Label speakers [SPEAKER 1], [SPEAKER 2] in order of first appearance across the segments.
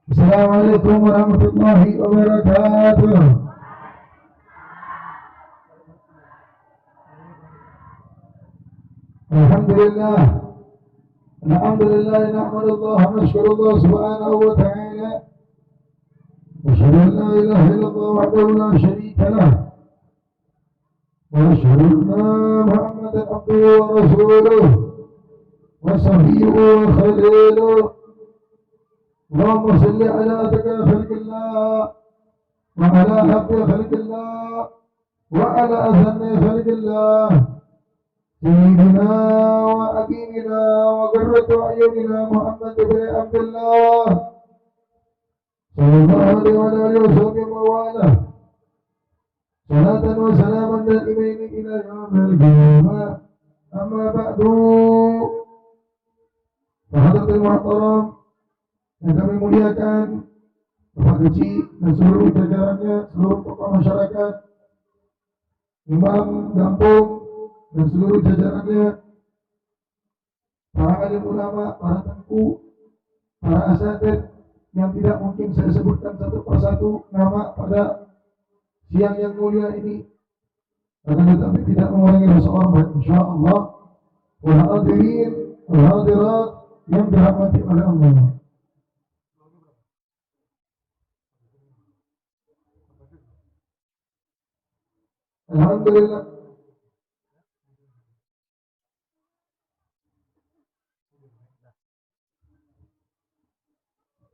[SPEAKER 1] Assalamualaikum warahmatullahi wabarakatuh. Alhamdulillah. Alhamdulillah nahmadullah wa nashkurullah subhanahu wa ta'ala. Wa asyhadu an la ilaha illallah wahdahu la syarika lah. Wa asyhadu anna Muhammadan abduhu wa rasuluh wa safiyuhu wa khaliluh. Allahumma salli ala atqa khalqillah wa ala habbi khalqillah wa ala azami khalqillah. سيدنا وحبيبنا وقرة أعيننا محمد بن عبد الله صلى الله عليه وعلى آله وصحبه وموالاه صلاة وسلاما دائمين إلى يوم القيامة. أما بعد فحضرة المحترم yang kami muliakan, Bapak Kecil dan seluruh jajarannya, seluruh tokoh masyarakat, imam kampung dan seluruh jajarannya, para alim ulama, para tengku, para asatid yang tidak mungkin saya sebutkan satu persatu nama pada siang yang mulia ini, akan tetapi tidak mengurangi rasa hormat insyaallah. Wal hadirin wal hadirat yang dirahmati oleh Allah. Alhamdulillah.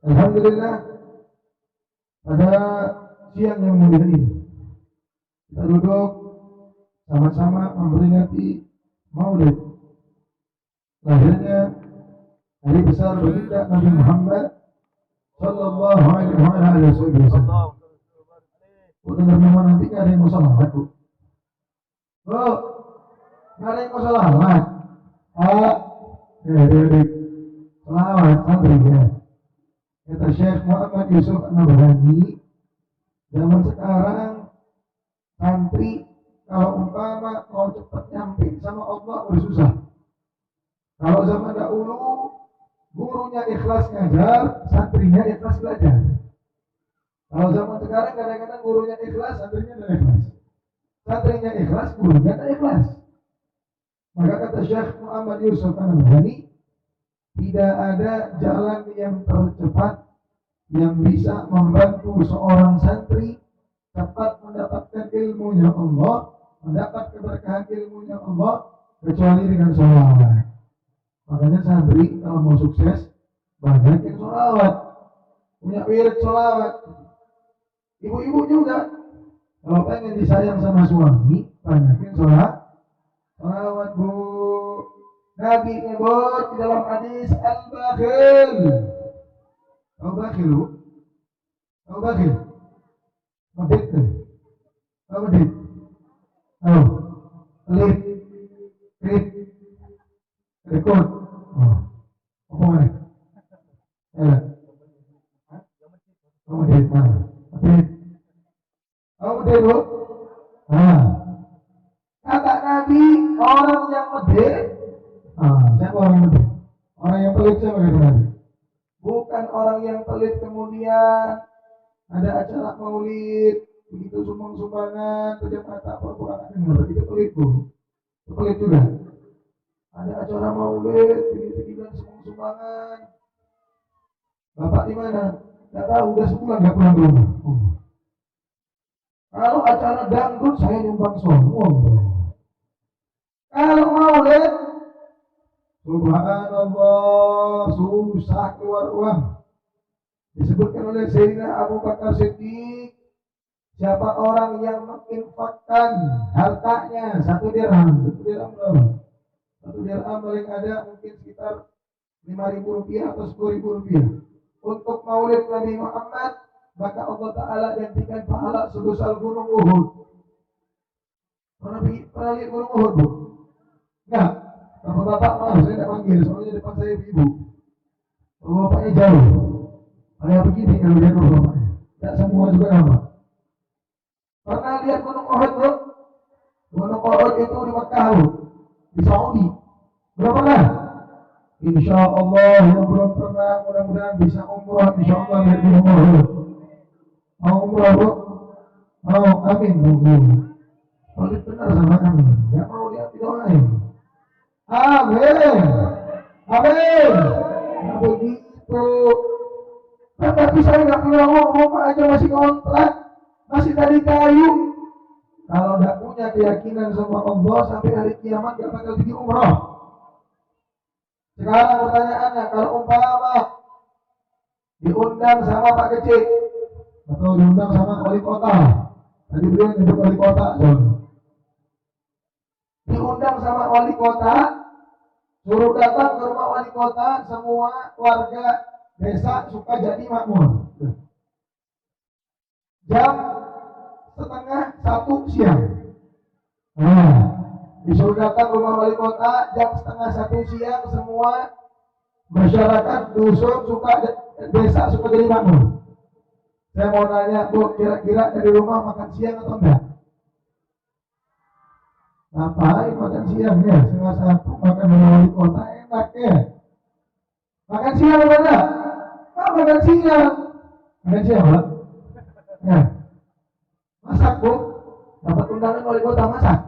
[SPEAKER 1] Alhamdulillah, pada siang yang mulia ini kita duduk sama-sama memperingati Maulid lahirnya hari besar baginda Nabi Muhammad sallallahu alaihi wasallam. Udah dengar nanti nggak ada yang mau salawat, Bu? Oh, nggak ada yang mau salawat. Salawat santri ya. Kata Syekh Muhammad Yusuf An-Nabhani, zaman sekarang santri kalau umpama mau cepat nyampe sama Allah udah susah. Kalau zaman dahulu gurunya ikhlas ngajar, santrinya ikhlas belajar. Kalau zaman sekarang kadang-kadang gurunya ikhlas, santrinya tidak ikhlas. Santrinya ikhlas, gurunya tidak ikhlas. Maka kata Syekh Muhammad Yusuf An-Nabhani, tidak ada jalan yang tercepat yang bisa membantu seorang santri cepat mendapatkan ilmunya Allah, mendapat keberkahan ilmunya Allah, kecuali dengan sholawat. Makanya santri kalau mau sukses banyakin sholawat, punya wirid sholawat. Ibu-ibu juga kalau pengen disayang sama suami banyakin sholawat, Bu. Nabi nyebut di dalam hadis al-bakhil. Tahu bakhil, Bu? Tahu bakhil? Medit tuh. Tahu medit? Tahu? Pelit, krit, rekod. Oh, apa mana? Ya. Tahu medit? Nah, medit. Tahu medit, Bu? Nah, kata Nabi orang yang medit. Siapa orang yang pelit? Orang yang pelit siapa kata Nabi? Bukan orang yang pelit kemudian ada acara maulid, begitu sumbang-sumbangan, tujuh mata perpurangan dengar, itu pelit, Bu. Itu pelit juga. Ada acara maulid, begitu sumbang-sumbangan. Bapak di mana? Tidak tahu, udah sebulan nggak pulang ke rumah. Kalau acara dangdut saya nyumbang sombong. Kalau maulid, subhanallah, susah keluar uang. Disebutkan oleh Sayyidina Abu Bakar Siddiq, siapa orang yang menginfakkan hartanya 1 dirham. 1 dirham berapa? 1 dirham paling ada mungkin sekitar 5.000 rupiah atau 10.000 rupiah untuk maulid Nabi Muhammad, maka Allah Ta'ala gantikan pahala sebesar gunung Uhud. Pernah lihat gunung Uhud, Bu? Enggak? Bapak-bapak maaf, saya tidak panggil, soalnya depan saya ibu. Bapaknya jauh. Kayak begini kalau lihat bapaknya. Tidak semua juga nama. Pernah lihat gunung Uhud, Bu? Gunung Uhud itu di Mekah, Bu. Di Saudi. Belum pernah? Insya Allah yang belum pernah mudah-mudahan bisa umroh. Insya Allah lihat di umroh. Mau umroh bu? Mau amin bu. Solid benar sama kami. Gak mau dia doain. Amin. Amin. Nah begitu. Tapi saya nggak punya rumah aja masih kontrak, masih tadi kayu. Kalau nggak punya keyakinan sama Allah sampai hari kiamat nggak bakal bikin umroh. Sekarang pertanyaannya, kalau umpama diundang sama Pak Kecik atau diundang sama wali kota, tadi beliau nyebut wali kota, diundang sama wali kota, suruh datang ke rumah wali kota, semua warga desa suka jadi makmur. Jam 12:30 siang. Nah, disuruh datang rumah wali kota jam 12:30 siang, semua masyarakat dusun suka desa suka jadi makmur. Saya mau nanya bu, kira-kira dari rumah makan siang atau enggak? Ngapain makan siang ya? 12:30 makan rumah wali kota enak ya. Makan siang apa enggak? Makan siang. Makan siang pak? Nah, masak bu? Dapat undangan wali kota masak?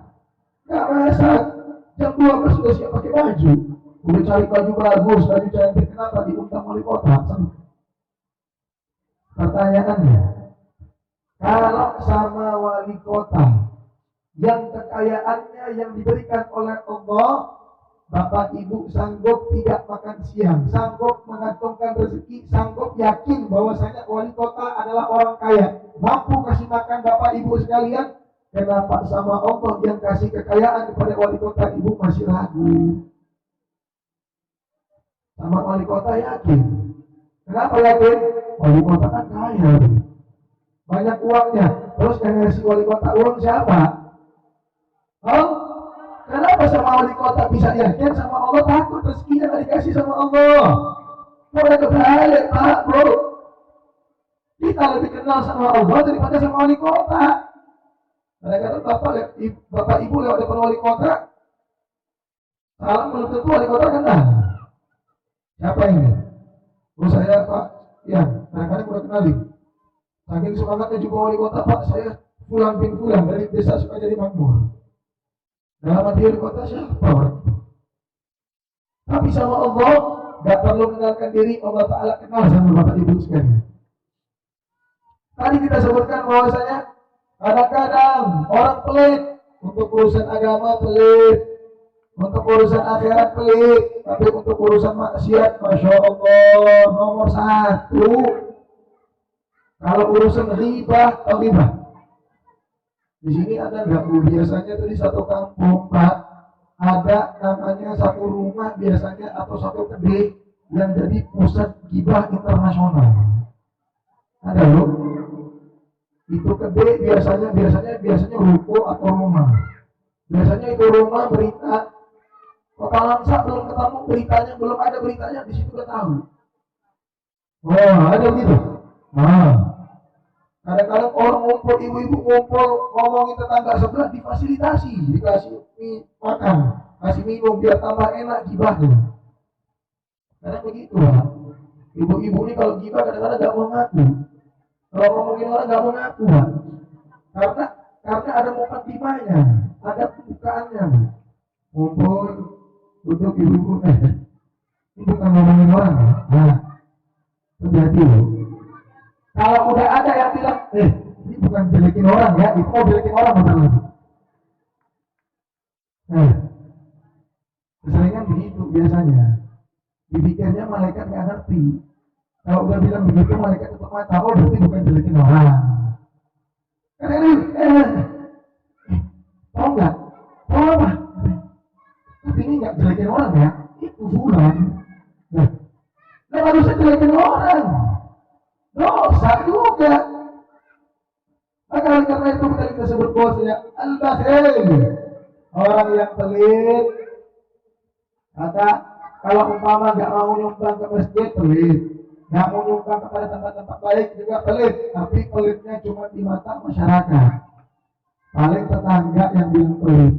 [SPEAKER 1] Nggak masak. Jam 12 sudah siap pakai baju. Udah cari baju bagus, baju cantik, kenapa diundang wali kota? Pertanyaannya, kalau sama wali kota yang kekayaannya yang diberikan oleh Allah, Bapak Ibu sanggup tidak makan siang, sanggup mengantongkan rezeki, sanggup yakin bahwasanya wali kota adalah orang kaya, mampu kasih makan Bapak Ibu sekalian, kenapa sama Allah yang kasih kekayaan kepada wali kota Ibu masih ragu? Sama wali kota yakin. Kenapa yakin? Wali kota kan kaya, banyak uangnya. Terus yang ngasih wali kota uang siapa? Oh, kenapa sama wali kota bisa yakin, sama Allah takut rezekinya nggak dikasih sama Allah? Boleh kebalik Pak Bro. Kita lebih kenal sama Allah daripada sama wali kota. Kadang-kadang bapak ibu lewat depan wali kota, salam belum tentu wali kota kenal. Siapa ini? Oh saya Pak, ya kadang-kadang udah kenalin. Saking semangatnya juga wali kota, Pak saya Fulan bin Fulan dari desa suka jadi makmur. Dalam hati wali kota siapa orang? Tapi sama Allah gak perlu mengenalkan diri, Allah Ta'ala kenal sama Bapak Ibu sekalian. Tadi kita sebutkan bahwasanya kadang-kadang orang pelit, untuk urusan agama pelit, untuk urusan akhirat pelit, tapi untuk urusan maksiat Masya Allah nomor 1. Kalau urusan riba atau riba, di sini ada nggak bu? Biasanya tuh di satu kampung Pak, ada namanya satu rumah biasanya atau satu kedai yang jadi pusat gibah internasional. Ada loh. Itu kedai biasanya ruko atau rumah. Biasanya itu rumah berita. Kota Langsa belum ketemu beritanya, belum ada beritanya, di situ udah tahu. Wah, ada begitu. Nah, kadang-kadang orang ngumpul, ibu-ibu ngumpul ngomongin tetangga sebelah, difasilitasi, dikasih makan, kasih minum biar tambah enak gibahnya. Kadang begitu lah. Ibu-ibu ini kalau gibah kadang-kadang gak mau ngaku. Kalau ngomongin orang gak mau ngaku lah. Karena ada mukadimahnya, ada pembukaannya. Ngumpul, duduk ibu-ibu, ini bukan ngomongin orang ya. Nah, terjadi loh. Kalau udah ada yang bilang, ini bukan jelekin orang ya, itu mau jelekin orang betul. Keseringan begitu biasanya. Dipikirnya malaikat nggak ngerti. Kalau udah bilang begitu, malaikat tutup mata. Oh, berarti bukan jelekin orang. Tahu nggak? Tahu apa? Tapi ini nggak jelekin orang ya. Itu Fulan. Nggak harusnya jelekin orang. Dosa juga. Maka karena itu kita sebut bahwasanya al-bakhil, orang yang pelit. Kata kalau umpama nggak mau nyumbang ke masjid pelit, nggak mau nyumbang kepada tempat-tempat baik juga pelit. Tapi pelitnya cuma di mata masyarakat. Paling tetangga yang bilang pelit,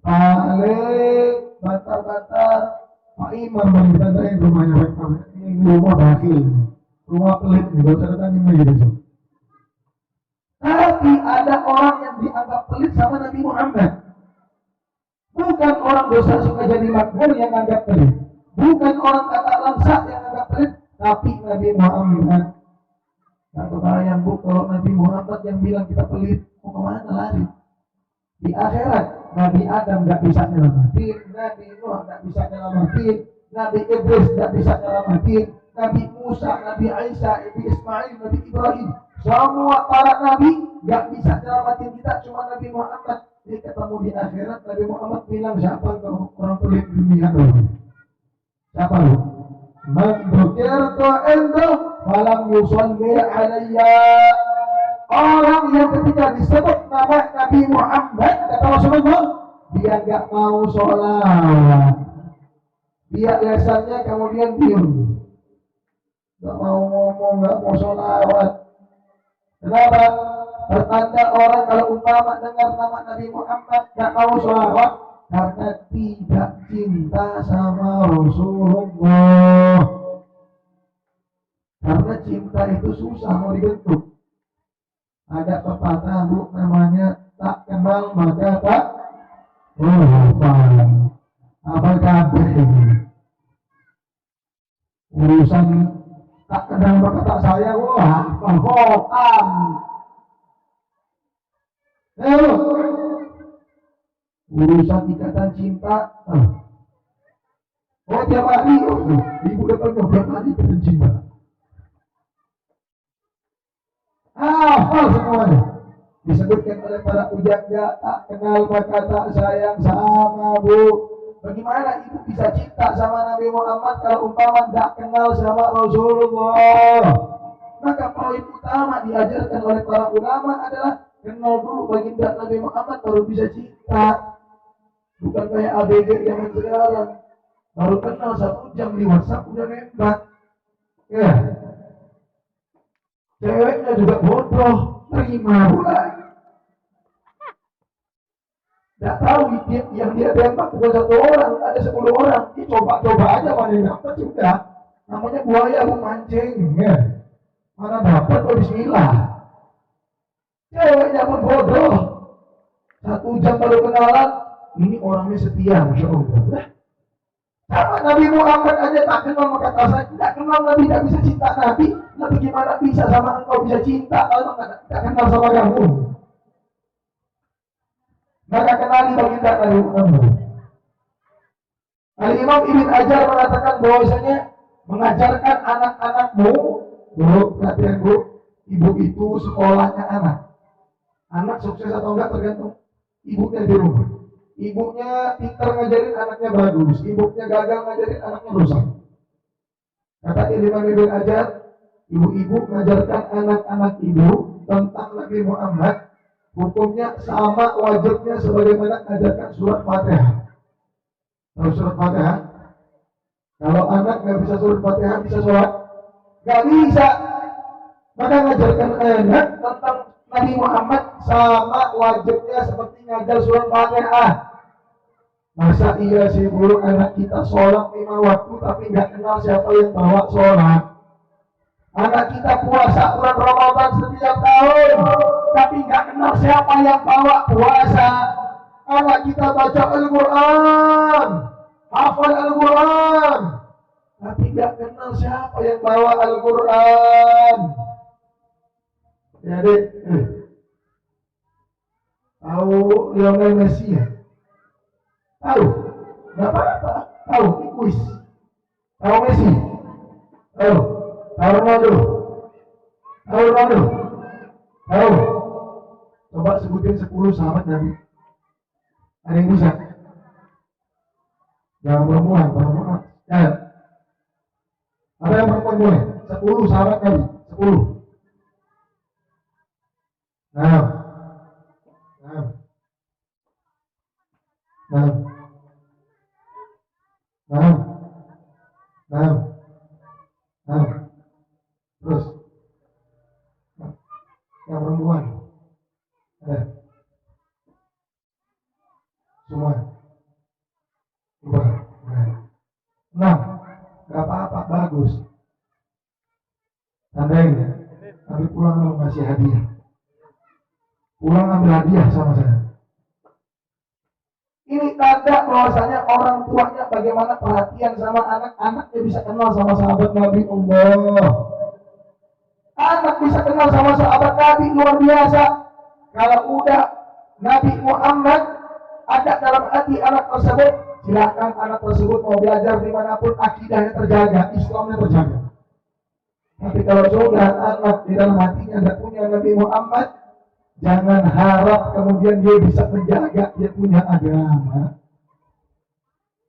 [SPEAKER 1] paling bantar-bantar Pak Imam bagi ditandain rumahnya Pak Imam. Ini rumah bakil, rumah pelit nih. Gak usah datangin lagi besok. Tapi ada orang yang dianggap pelit sama Nabi Muhammad. Bukan orang dosa suka jadi makmur yang anggap pelit. Bukan orang kata langsat yang anggap pelit. Tapi Nabi Muhammad. Gak kebayang bu, kalau Nabi Muhammad yang bilang kita pelit, mau kemana lari? Di akhirat, Nabi Adam gak bisa nyelamatin, Nabi Nuh gak bisa nyelamatin, Nabi Idris gak bisa nyelamatin, Nabi Musa, Nabi Isa, Nabi Ismail, Nabi Ibrahim, semua para Nabi gak bisa nyelamatin kita, cuma Nabi Muhammad. Jadi ketemu di akhirat, Nabi Muhammad bilang, siapa orang pelit di dunia dulu? Siapa lu? Man dzukirtu indahu falam yusalli alayya. Orang yang ketika disebut nama Nabi Muhammad, kata Rasulullah, dia nggak mau sholat. Dia lesannya kemudian diam, nggak mau ngomong, nggak mau sholawat. Kenapa? Pertanda orang kalau umpama dengar nama Nabi Muhammad nggak mau sholawat karena tidak cinta sama Rasulullah. Karena cinta itu susah mau dibentuk. Ada pepatah bu namanya tak kenal maka tak hafal. Apa kabeh ini? Urusan tak kenal maka tak sayang, wah hafal. Urusan ikatan cinta. Oh tiap hari, ibu datang tiap hari ikatan cinta. Hafal semuanya. Disebutkan oleh para ujangga, tak kenal maka tak sayang sama bu. Bagaimana ibu bisa cinta sama Nabi Muhammad kalau umpama tidak kenal sama Rasulullah? Maka poin utama diajarkan oleh para ulama adalah kenal dulu baginda Nabi Muhammad baru bisa cinta. Bukan kayak ABG yang sekarang baru kenal 1 jam di WhatsApp udah nembak. Ya. Ceweknya juga bodoh, terima pula. Tidak tahu yang dia tembak bukan 1 orang, ada 10 orang. Dia coba-coba aja mana yang dapat sudah. Namanya buaya mancing, ya. Mana dapat kok bismillah. Ceweknya pun bodoh. 1 jam baru kenalan, ini orangnya setia, masya Allah. Sama Nabi Muhammad aja tak kenal maka tak sayang. Tidak kenal Nabi, tidak bisa cinta Nabi. Nabi gimana bisa sama engkau bisa cinta kalau tidak kenal sama kamu? Maka kenali baginda Nabi Muhammad. Al-Imam Ibn Hajar mengatakan bahwasanya mengajarkan anak-anakmu, perhatian bu, ibu itu sekolahnya anak. Anak sukses atau enggak tergantung ibunya di rumah. Ibunya pintar ngajarin anaknya bagus, ibunya gagal ngajarin anaknya rusak. Kata Imam Ibn Hajar, ibu-ibu mengajarkan anak-anak ibu tentang Nabi Muhammad, hukumnya sama wajibnya sebagaimana mengajarkan surat Fatihah. Tahu surat Fatihah? Kalau anak nggak bisa surat Fatihah, bisa sholat? Nggak bisa. Maka mengajarkan anak tentang Nabi Muhammad sama wajibnya seperti ngajar surat Fatihah. Masa iya sih buruk anak kita sholat 5 waktu tapi nggak kenal siapa yang bawa sholat. Anak kita puasa bulan Ramadan setiap tahun tapi nggak kenal siapa yang bawa puasa. Anak kita baca Al-Quran, hafal Al-Quran, tapi nggak kenal siapa yang bawa Al-Quran. Jadi tahu Lionel Messi ya? Tahu? Nggak apa-apa. Tahu? Ini kuis. Tahu Messi? Tahu? Tahu Ronaldo? Tahu Ronaldo? Tahu? Coba sebutin 10 sahabat Nabi. Ada yang bisa? Jangan perempuan. Ya. Ada yang perempuan boleh? 10 sahabat Nabi. 10. Nah. Terus yang perempuan ada semua coba Tapi pulang lalu ngasih hadiah. Pulang ambil hadiah sama saya. Ini tanda bahwasanya orang tuanya bagaimana perhatian sama anak-anaknya, bisa kenal sama sahabat Nabi. Allah, anak bisa kenal sama sahabat Nabi, luar biasa. Kalau udah Nabi Muhammad ada dalam hati anak tersebut, silakan anak tersebut mau belajar dimanapun, akidahnya terjaga, Islamnya terjaga. Tapi kalau sudah anak di dalam hatinya tidak punya Nabi Muhammad, jangan harap kemudian dia bisa menjaga dia punya agama.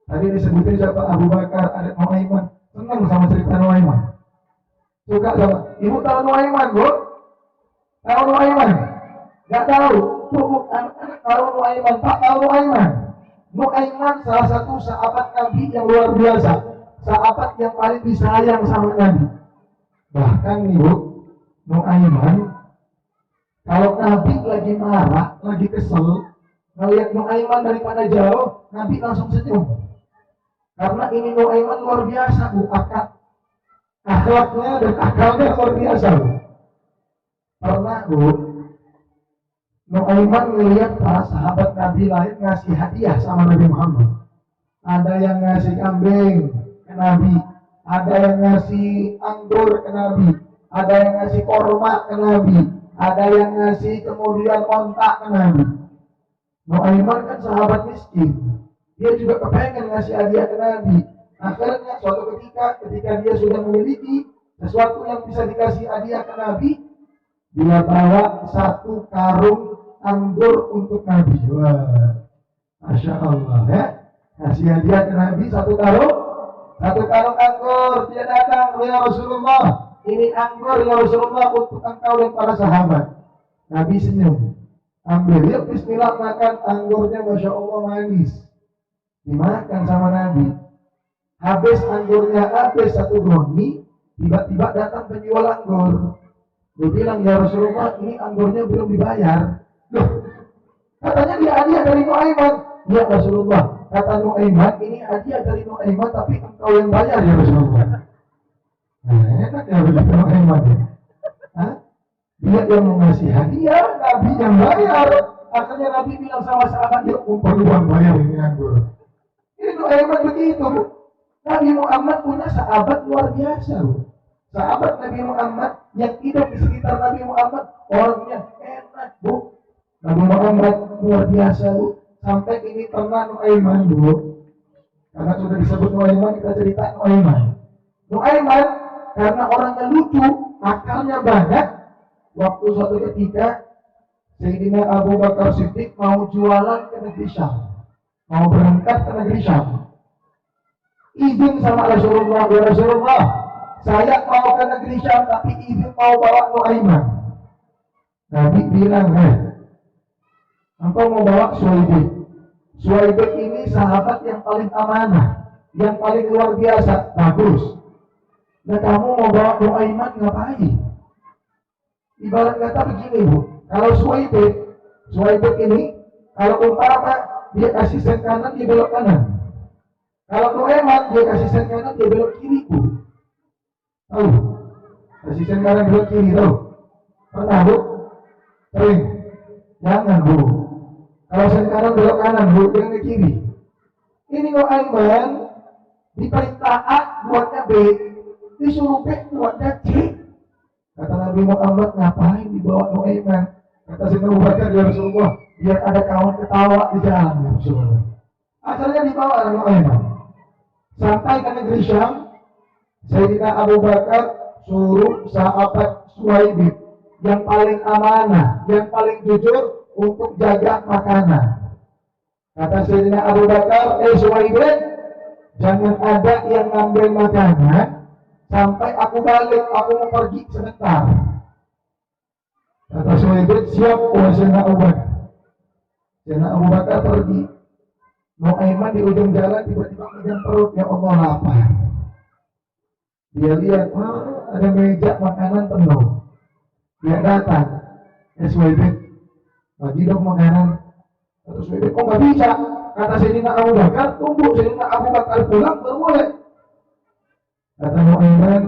[SPEAKER 1] Tadi disebutin siapa? Abu Bakar, ada Nuaiman. Senang sama cerita Nuaiman. Suka sama. Ibu tahu Nuaiman, Bu? Tahu Nuaiman? Gak tahu. Tuh anak-anak tahu Nuaiman. Tak tahu Nuaiman. Nuaiman salah satu sahabat Nabi yang luar biasa. Sahabat yang paling disayang sama Nabi. Bahkan nih, Bu, Nuaiman, kalau Nabi lagi marah, lagi kesel, ngelihat Nuaiman daripada jauh, Nabi langsung senyum. Karena ini Nuaiman luar biasa, Bu, akhlaknya dan akalnya luar biasa, Bu. Pernah, Bu, Nuaiman melihat para sahabat Nabi lain ngasih hadiah sama Nabi Muhammad. Ada yang ngasih kambing ke Nabi, ada yang ngasih anggur ke Nabi, ada yang ngasih korma ke Nabi, ada yang ngasih kemudian ontak ke Nabi. Nuaiman kan sahabat miskin, dia juga kepengen ngasih hadiah ke Nabi. Akhirnya suatu ketika dia sudah memiliki sesuatu yang bisa dikasih hadiah ke Nabi, dia bawa satu karung anggur untuk Nabi. Wah, Masya Allah ya, kasih hadiah ke Nabi satu karung anggur. Dia datang, ya Rasulullah, ini anggur ya Rasulullah untuk engkau dan para sahabat. Nabi senyum, ambil, yuk bismillah makan. Anggurnya Masya Allah manis, dimakan sama Nabi. Habis anggurnya, habis satu goni, tiba-tiba datang penjual anggur. Dia bilang, ya Rasulullah, ini anggurnya belum dibayar. Loh, katanya dia hadiah dari Nuaiman. Ya Rasulullah, kata Nuaiman, ini hadiah dari Nuaiman, tapi engkau yang bayar ya Rasulullah. Nah, enak ya begitu Nuaiman ya. Dia yang mengasih hadiah, Nabi yang bayar. Akhirnya Nabi bilang sama sahabat, dia perluan bayar ini anggur. Ini Nuaiman begitu. Nabi Muhammad punya sahabat luar biasa, Bu. Sahabat Nabi Muhammad yang hidup di sekitar Nabi Muhammad, orangnya enak, Bu. Nabi Muhammad luar biasa, Bu. Sampai ini pernah Nuaiman, Bu. Karena sudah disebut Nuaiman, kita cerita Nuaiman. Nuaiman karena orangnya lucu, akalnya banyak. Waktu suatu ketika Sayyidina Abu Bakar Siddiq mau jualan ke negeri Syam, mau berangkat ke negeri Syam. Izin sama Rasulullah, ya Rasulullah, saya mau ke negeri Syam tapi izin mau bawa Nuaiman. Nabi bilang, engkau mau bawa Suhaibik. Suhaibik ini sahabat yang paling amanah, yang paling luar biasa, bagus. Nah kamu mau bawa Nuaiman ngapain? Ibarat kata begini, Bu, kalau Suhaibik ini, kalau umpama dia kasih sen kanan, dia belok kanan. Kalau Nuaiman dia kasih sen kanan, dia belok kiri, Bu. Tahu? Kasih sen kanan belok kiri, tahu? Pernah, Bu? Sering? Jangan, Bu. Kalau sen kanan belok kanan, Bu, jangan ke kiri. Ini Nuaiman diperintah A, buatnya B, disuruh B, buatnya C. Kata Nabi Muhammad, ngapain dibawa Nuaiman? Kata Sayyidina Abu Bakar, ya Rasulullah, biar ada kawan ketawa di jalan, ya Rasulullah. Akhirnya dibawa Nuaiman sampai ke negeri Syam. Sayyidina Abu Bakar suruh sahabat Suhaibik yang paling amanah, yang paling jujur untuk jaga makanan. Kata Sayyidina Abu Bakar, Suhaibik, jangan ada yang ngambil makanan sampai aku balik, aku mau pergi sebentar. Kata Suhaibik, siap, Sayyidina Abu Bakar. Sayyidina Abu Bakar pergi. Nuaiman di ujung jalan tiba-tiba megang perut, ya Allah lapar. Dia lihat, ada meja makanan penuh. Dia datang, Suhaibik, bagi dong makanan. Kata Suhaibik, kok nggak bisa? Kata Sayyidina Abu Bakar, tunggu Sayyidina Abu Bakar pulang baru boleh. Kata Nuaiman,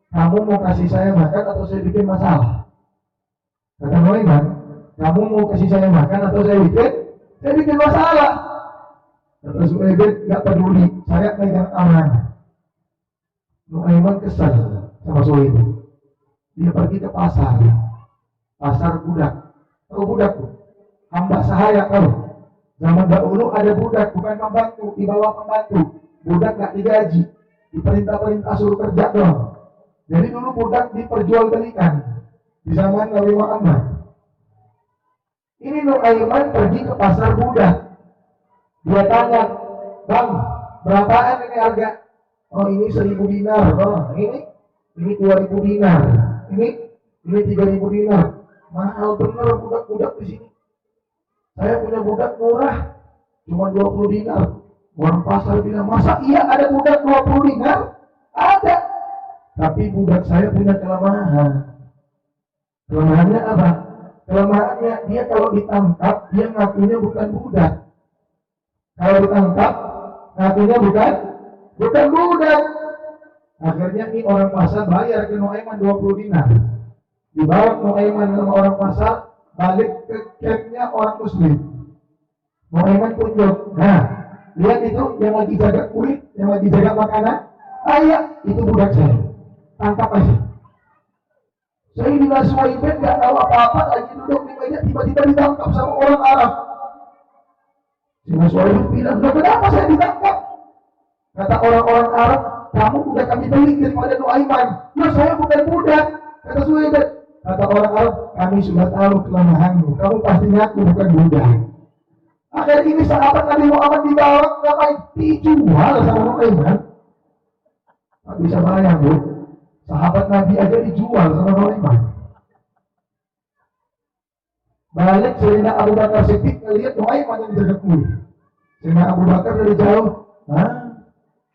[SPEAKER 1] kamu mau kasih saya makan atau saya bikin masalah? Kata Nuaiman, kamu mau kasih saya makan atau saya bikin masalah. Kata Suhaibin, nggak peduli, saya pegang tangan. Nuaiman kesal sama Suhaibin. Dia pergi ke pasar budak. Tahu budak tuh? Hamba sahaya tahu. Zaman dahulu ada budak, bukan pembantu, di bawah pembantu. Budak nggak digaji, diperintah suruh kerja dong. Jadi dulu budak diperjualbelikan di zaman Nabi Muhammad. Ini Nuaiman pergi ke pasar budak. Dia tanya, bang, berapaan ini harga? Oh ini 1.000 dinar. Oh ini 2.000 dinar. Ini 3.000 dinar. Mahal bener budak-budak di sini. Saya punya budak murah, cuma 20 dinar. Orang pasar bilang, masa iya ada budak 20 dinar? Ada. Tapi budak saya punya kelemahan. Kelemahannya apa? Kelemahannya dia kalau ditangkap, dia ngakunya bukan budak. Kalau ditangkap, ngakunya bukan budak. Akhirnya ini orang pasar bayar ke Nuaiman 20 dinar. Dibawa Nuaiman sama orang pasar, balik ke campnya orang muslim. Nuaiman tunjuk, nah lihat itu yang lagi jaga kulit, yang lagi jaga makanan, ayah itu budak saya, tangkap aja. Saya bilang Suhaibin nggak tahu apa-apa, lagi duduk di meja, tiba-tiba ditangkap sama orang Arab. Sehingga Suhaibin bilang, kenapa saya ditangkap? Kata orang-orang Arab, kamu udah kami beli daripada Nuaiman. Ya saya bukan budak. Kata Suhaibin, kata orang Arab, kami sudah tahu kelemahanmu, kamu pasti ngaku bukan budak. Akhir ini sahabat Nabi Muhammad dibawa ngapain? Dijual sama Nuaiman. Tak bisa bayang, Bu. Sahabat Nabi aja dijual sama Nuaiman. Balik Sayyidina Abu Bakar Siddiq ngelihat Nuaiman yang jaga kulit. Sayyidina Abu Bakar dari jauh,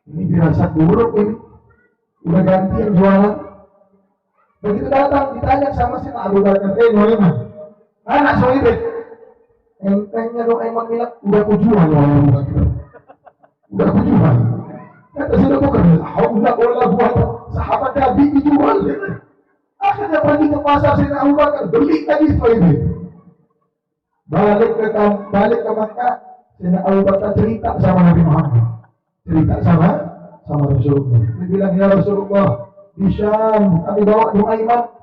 [SPEAKER 1] ini dirasa buruk ini. Udah ganti yang jualan. Begitu datang ditanya sama Sayyidina Abu Bakar, Nuaiman, anak Suhaibin. Entengnya Nuaiman bilang, udah aku jual ya Abu Bakar. Udah aku jual. Kata Sayyidina Abu Bakar, Allah buat sahabat Nabi dijual. Akhirnya pergi ke pasar Sayyidina Abu Bakar, beli lagi Suhaibin. Balik ke Makkah, Sayyidina Abu Bakar cerita sama Nabi Muhammad. Cerita sama Rasulullah. Dia bilang, ya Rasulullah, di Syam kami bawa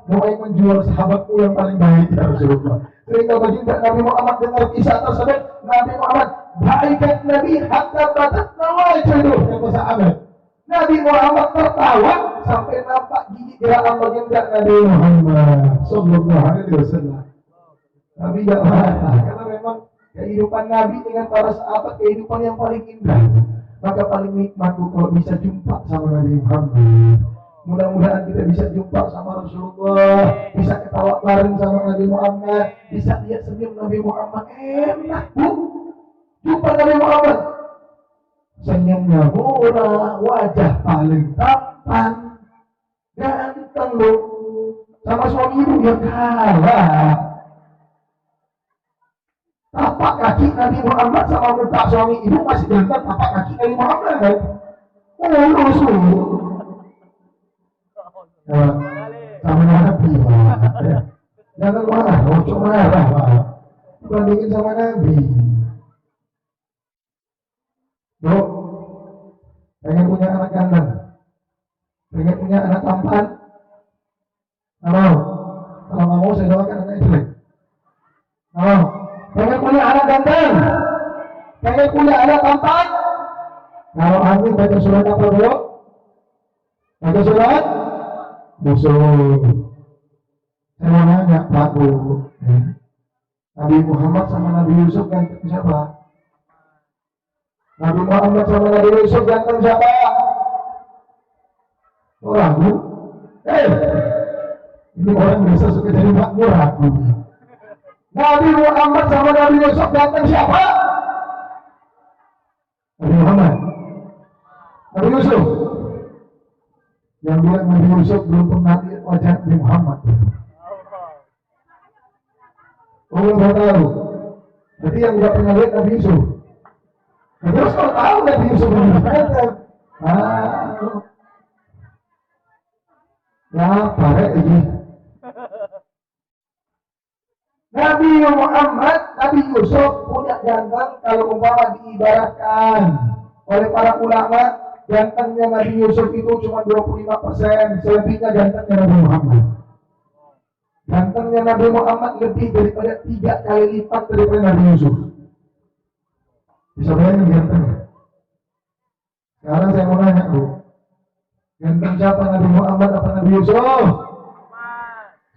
[SPEAKER 1] Nuaiman jual sahabatku yang paling baik ya Rasulullah. Cerita baginda Nabi Muhammad dengar kisah tersebut, Nabi Muhammad baikat Nabi hatta batat nawaijuh, kata sahabat. Nabi Muhammad tertawa sampai nampak gigi geraan baginda Nabi Muhammad sallallahu alaihi wasallam. Nabi tidak marah karena memang kehidupan Nabi dengan para sahabat kehidupan yang paling indah. Maka paling nikmat kalau bisa jumpa sama Nabi Muhammad. Mudah-mudahan kita bisa jumpa sama Rasulullah, bisa ketawa bareng sama Nabi Muhammad, bisa lihat senyum Nabi Muhammad. Enak, Bu. Jumpa Nabi Muhammad. Senyumnya murah, wajah paling tampan, ganteng loh. Sama suami ibu yang kalah. Tapak kaki Nabi Muhammad sama muka suami ibu masih ganteng tapak kaki Nabi Muhammad. Rasul. Sama Nabi, jangan marah, ojo marah, dibandingin sama Nabi. Bro, pengen punya anak ganteng, pengen punya anak tampan, nggak mau. Kalau nggak mau saya doakan anaknya jelek. Nggak mau. Pengen punya anak ganteng, pengen punya anak tampan. Kalau amin baca surat apa bro? Baca surat musuh. Saya mau nanya Pak Bu, Nabi Muhammad sama Nabi Yusuf ganteng siapa? Nabi Muhammad sama Nabi Yusuf ganteng siapa? Oh ragu? Ini orang bisa suka jadi makmur ragu. Nabi Muhammad sama Nabi Yusuf ganteng siapa? Nabi Muhammad. Nabi Yusuf. Yang bilang Nabi Yusuf belum pernah lihat wajah Nabi Muhammad. Oh, nggak tahu. Jadi yang nggak pernah lihat Nabi Yusuf. Nah, terus kalau tahu Nabi Yusuf belum ganteng. Ya, barek ini. Nabi Muhammad, Nabi Yusuf punya ganteng kalau umpama diibaratkan oleh para ulama, gantengnya Nabi Yusuf itu cuma 25%, selebihnya gantengnya Nabi Muhammad. Gantengnya Nabi Muhammad lebih daripada 3 kali lipat daripada Nabi Yusuf. Bisa bayangin gantengnya. Sekarang saya mau nanya, Bu. Ganteng siapa, Nabi Muhammad apa Nabi Yusuf?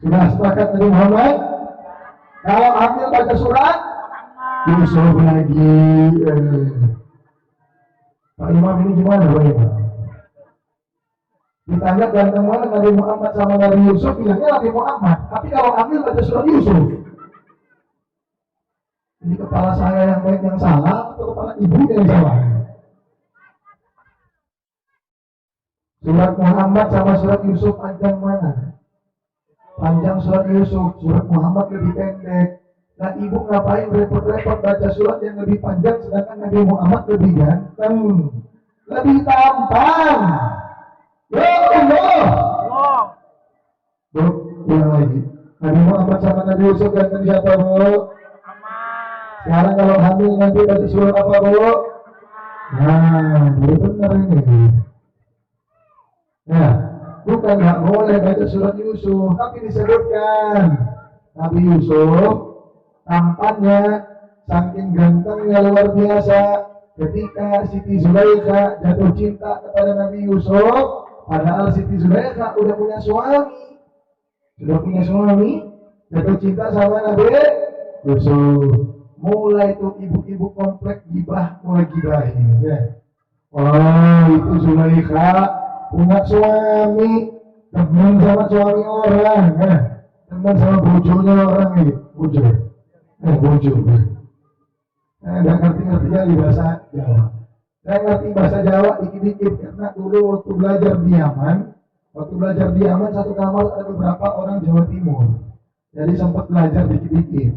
[SPEAKER 1] Sudah sepakat Nabi Muhammad? Kalau ambil baca surat Yusuf lagi. Pak Imam ini gimana Pak Imam? Ditanya ganteng mana Nabi Muhammad sama Nabi Yusuf, bilangnya Nabi Muhammad. Tapi kalau ambil baca surat Yusuf. Ini kepala saya yang baik yang salah atau kepala ibu yang salah? Surat Muhammad sama surat Yusuf panjang mana? Panjang surat Yusuf, surat Muhammad lebih pendek. Nah ibu ngapain repot-repot baca surat yang lebih panjang sedangkan Nabi Muhammad lebih ganteng, lebih tampan. Ya Allah. Bu, ulang lagi. Nabi Muhammad sama Nabi Yusuf ganteng siapa, Bu? Sekarang kalau hamil nanti baca surat apa, Bu? Nah, ini benar ini. Ya, bukan nggak boleh baca surat Yusuf, tapi disebutkan Nabi Yusuf tampannya saking gantengnya luar biasa. Ketika Siti Zulaikha jatuh cinta kepada Nabi Yusuf, padahal Siti Zulaikha udah punya suami, jatuh cinta sama Nabi Yusuf. Mulai tuh ibu-ibu komplek gibah, mulai gibahin. Ya. Oh, itu Zulaikha punya suami, teman sama suami orang, teman sama bojonya orang nih, bojo. Nggak ngerti ya di bahasa Jawa. Saya ngerti bahasa Jawa dikit-dikit karena dulu waktu belajar di Yaman satu kamar ada beberapa orang Jawa Timur. Jadi sempat belajar dikit-dikit.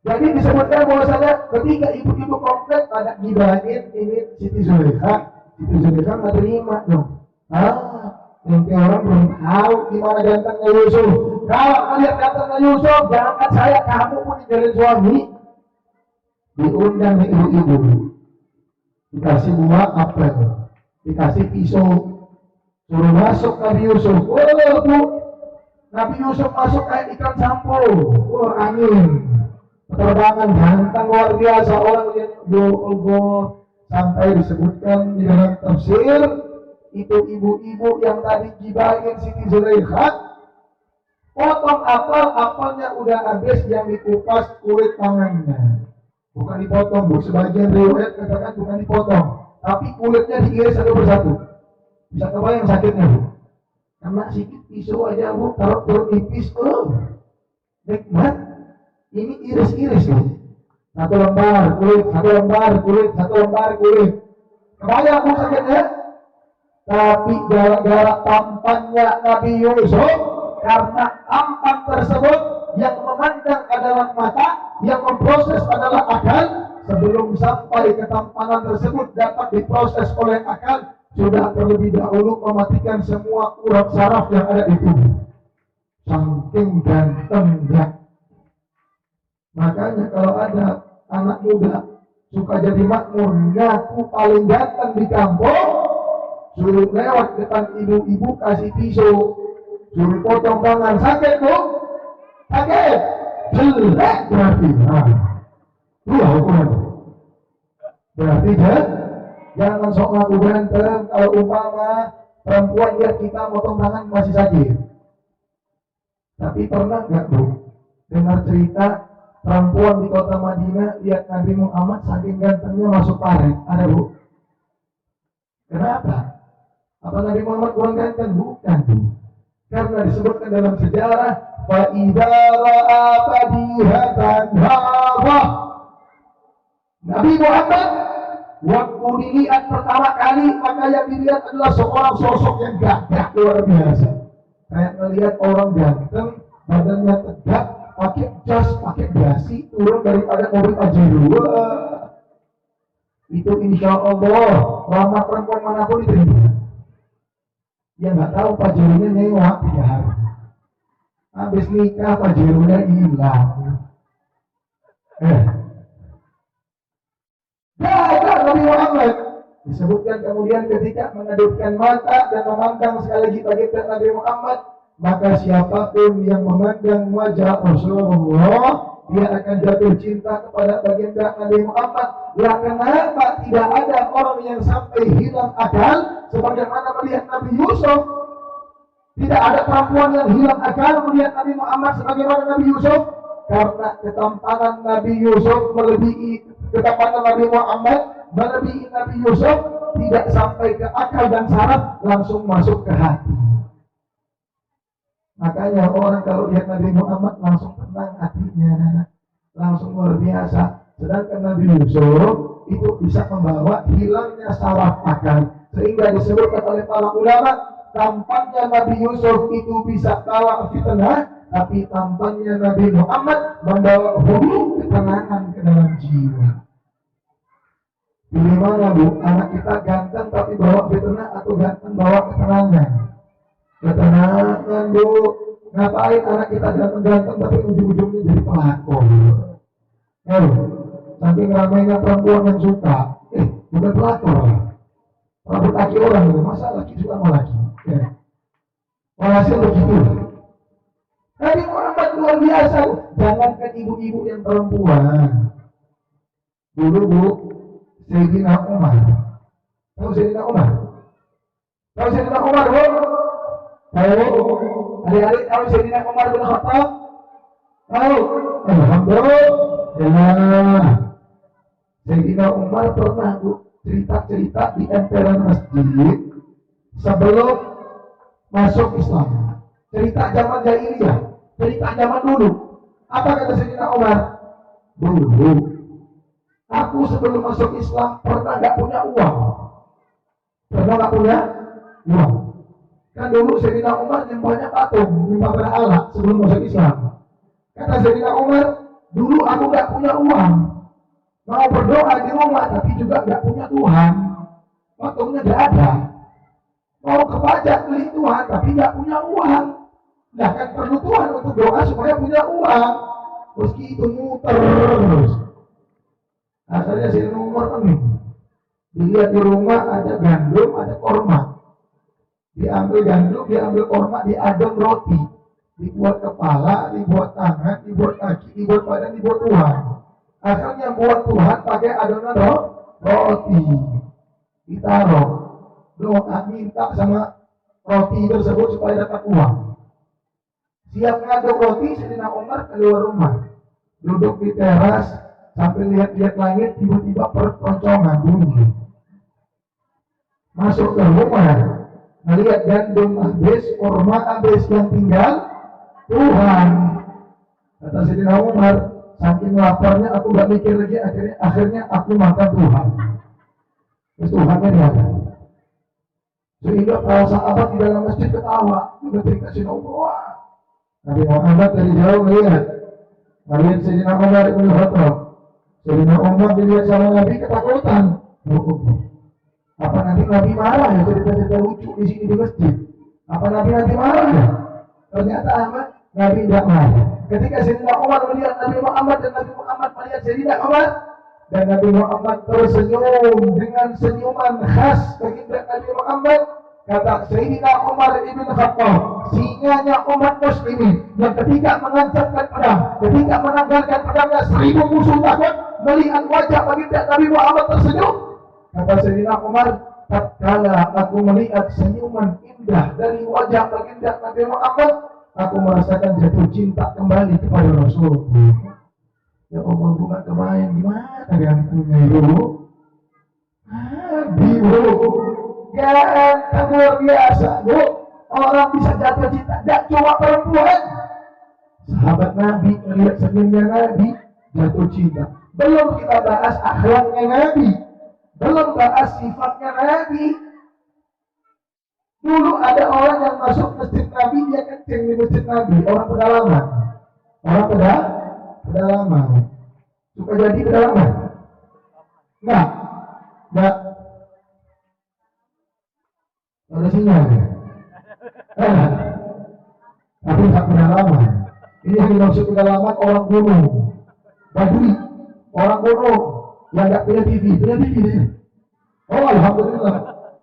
[SPEAKER 1] Jadi disebutkan bahwasanya ketika ibu-ibu komplek pada gibahin ini Siti Zulaikha nggak terima dong. Nanti orang belum tahu gimana gantengnya Yusuf. Kalau melihat gantengnya Yusuf, jangankan saya, kamu pun ninggalin suami. Diundang nih ibu-ibu, dikasih buah apel, dikasih pisau, suruh masuk Nabi Yusuf. Bu, Nabi Yusuf masuk kayak ikan sampul. Angin, penerbangan ganteng luar biasa, orang lihat sampai disebutkan di dalam tafsir itu ibu-ibu yang tadi gibahin Siti Zulaikha potong apelnya udah habis, yang dikupas kulit tangannya, bukan dipotong, Bu. Sebagian riwayat katakan bukan dipotong, tapi kulitnya diiris satu persatu. Bisa kebayang sakitnya, Bu. Karena sikit pisau aja, Bu, taruh turun nipis, nikmat. Ini iris-iris, Bu. Satu lembar kulit. Kebayang, Bu, sakitnya? Tapi gara-gara tampannya Nabi Yusuf, karena tampan tersebut yang memandang adalah mata, yang memproses adalah akal, sebelum sampai ketampanan tersebut dapat diproses oleh akal, sudah terlebih dahulu mematikan semua urat saraf yang ada di tubuh. Saking gantengnya. Makanya kalau ada anak muda suka jadi makmur, ngaku paling ganteng di kampung, suruh lewat depan ibu-ibu kasih pisau, suruh potong tangan, sakit, Bu? Sakit? Jelek berarti. Dua hukuman. Berarti jangan sok ngaku ganteng. Kalau umpama perempuan lihat kita potong tangan masih sakit. Tapi pernah nggak, Bu, dengar cerita perempuan di kota Madinah lihat Nabi Muhammad saking gantengnya masuk paret? Ada, Bu? Kenapa? Apa Nabi Muhammad kurang ganteng? Bukan, Bu. Karena disebutkan dalam sejarah, فَإِذَا رَأَى فَدِيهَةً هَذَا. Nabi Muhammad waktu dilihat pertama kali, maka yang dilihat adalah seorang sosok yang gagah luar biasa. Kayak melihat orang ganteng, badannya tegak, pakai jas, pakai dasi, turun daripada mobil Pajero. Itu insya Allah lamar perempuan manapun diterima. Dia nggak tahu pajerunya nyewa 3 hari. Habis nikah pajerunya hilang. Gagal Nabi Muhammad. Disebutkan kemudian ketika mengadupkan mata dan memandang sekali lagi baginda Nabi Muhammad, maka siapapun yang memandang wajah Rasulullah, dia akan jatuh cinta kepada baginda Nabi Muhammad. Ya kenapa tidak ada orang yang sampai hilang akal sebagaimana melihat Nabi Yusuf? Tidak ada perempuan yang hilang akal melihat Nabi Muhammad sebagaimana Nabi Yusuf, karena ketampanan Nabi Yusuf melebihi ketampanan Nabi Muhammad, melebihi Nabi Yusuf, tidak sampai ke akal dan saraf, langsung masuk ke hati. Makanya orang kalau lihat Nabi Muhammad langsung tenang hatinya, langsung luar biasa. Sedangkan Nabi Yusuf itu bisa membawa hilangnya saraf akal, sehingga disebutkan oleh para ulama, tampaknya Nabi Yusuf itu bisa bawa fitnah, tapi tampaknya Nabi Muhammad membawa hulu ketenangan ke dalam jiwa. Pilih mana bu? Anak kita ganteng tapi bawa fitnah atau ganteng bawa ketenangan? Ketenangan bu. Ngapain anak kita ganteng-ganteng tapi ujung-ujungnya jadi pelakor? Saking ramainya perempuan yang suka, bukan pelakor, rambut laki orang itu, masa laki suka sama laki? Walhasil begitu. Nabi Muhammad luar biasa. Jangankan ibu-ibu yang perempuan. Dulu bu, Sayyidina Umar. Tahu Sayyidina Umar? Tahu Sayyidina Umar bu? Tahu? Adik-adik tahu Sayyidina Umar bin Khattab? Tahu? Alhamdulillah. Sayyidina Umar pernah bu cerita-cerita di emperan masjid sebelum masuk Islam. Cerita zaman jahiliyah, cerita zaman dulu. Apa kata Sayyidina Umar? Dulu aku sebelum masuk Islam pernah gak punya uang. Pernah gak punya uang. Kan dulu Sayyidina Umar nyembahnya patung, nyembah berhala sebelum masuk Islam. Kata Sayyidina Umar, dulu aku gak punya uang. Mau berdoa di rumah tapi juga gak punya Tuhan. Patungnya gak ada. Mau ke pajak beli Tuhan tapi gak punya uang. Nah kan perlu Tuhan untuk doa supaya punya uang. Meski itu muter terus. Akhirnya Sayyidina Umar pening. Dilihat di rumah ada gandum, ada korma. Diambil gandum, diambil korma, diadon roti. Dibuat kepala, dibuat tangan, dibuat kaki, dibuat badan, dibuat Tuhan. Akhirnya buat Tuhan pakai adonan roti. Ditaruh. Doa minta sama roti tersebut supaya dapat uang. Siap ngaduk roti, Sayyidina Umar keluar rumah. Duduk di teras sambil lihat-lihat langit, tiba-tiba perponcongan bunyi. Masuk ke rumah, melihat gandum habis, korma habis, yang tinggal Tuhan. Kata Sayyidina Umar, saking laparnya aku gak mikir lagi, akhirnya aku makan Tuhan. Terus Tuhannya dimakan. Sehingga para sahabat di dalam masjid ketawa, juga cerita Sayyidina Umar. Nabi Muhammad dari jauh melihat Sayyidina Umar ibn Khattab. Sayyidina Umar dilihat sama Nabi ketakutan. Apa nanti Nabi marah ya cerita-cerita lucu di sini di masjid? Apa Nabi nanti marah ya? Ternyata apa? Nabi tidak marah. Ketika Sayyidina Umar melihat Nabi Muhammad dan Nabi Muhammad melihat Sayyidina Umar, dan Nabi Muhammad tersenyum dengan senyuman khas baginda Nabi Muhammad, kata Sayyidina Umar ibn Khattab, singanya umat muslimin yang ketika menancapkan pedang, ketika menanggalkan pedangnya 1000 musuh takut, melihat wajah baginda Nabi Muhammad tersenyum. Kata Sayyidina Umar, tatkala aku melihat senyuman indah dari wajah baginda Nabi Muhammad, aku merasakan jatuh cinta kembali kepada Rasulullah. Ya Allah, bukan kebayang gimana gantengnya itu. Nabi bu, ganteng luar biasa bu. Orang bisa jatuh cinta, tidak cuma perempuan. Sahabat Nabi melihat senyumnya Nabi, jatuh cinta. Belum kita bahas akhlaknya Nabi, belum bahas sifatnya Nabi. Dulu ada orang yang masuk masjid Nabi, dia kencing di masjid Nabi, orang pedalaman. Orang pedalaman. Suka jadi pedalaman? Enggak. Ada sinyal ya? Eh, tapi tak pedalaman. Ini yang dimaksud pedalaman orang gunung. Badui, orang gunung yang nggak punya TV, punya TV dia. Oh alhamdulillah,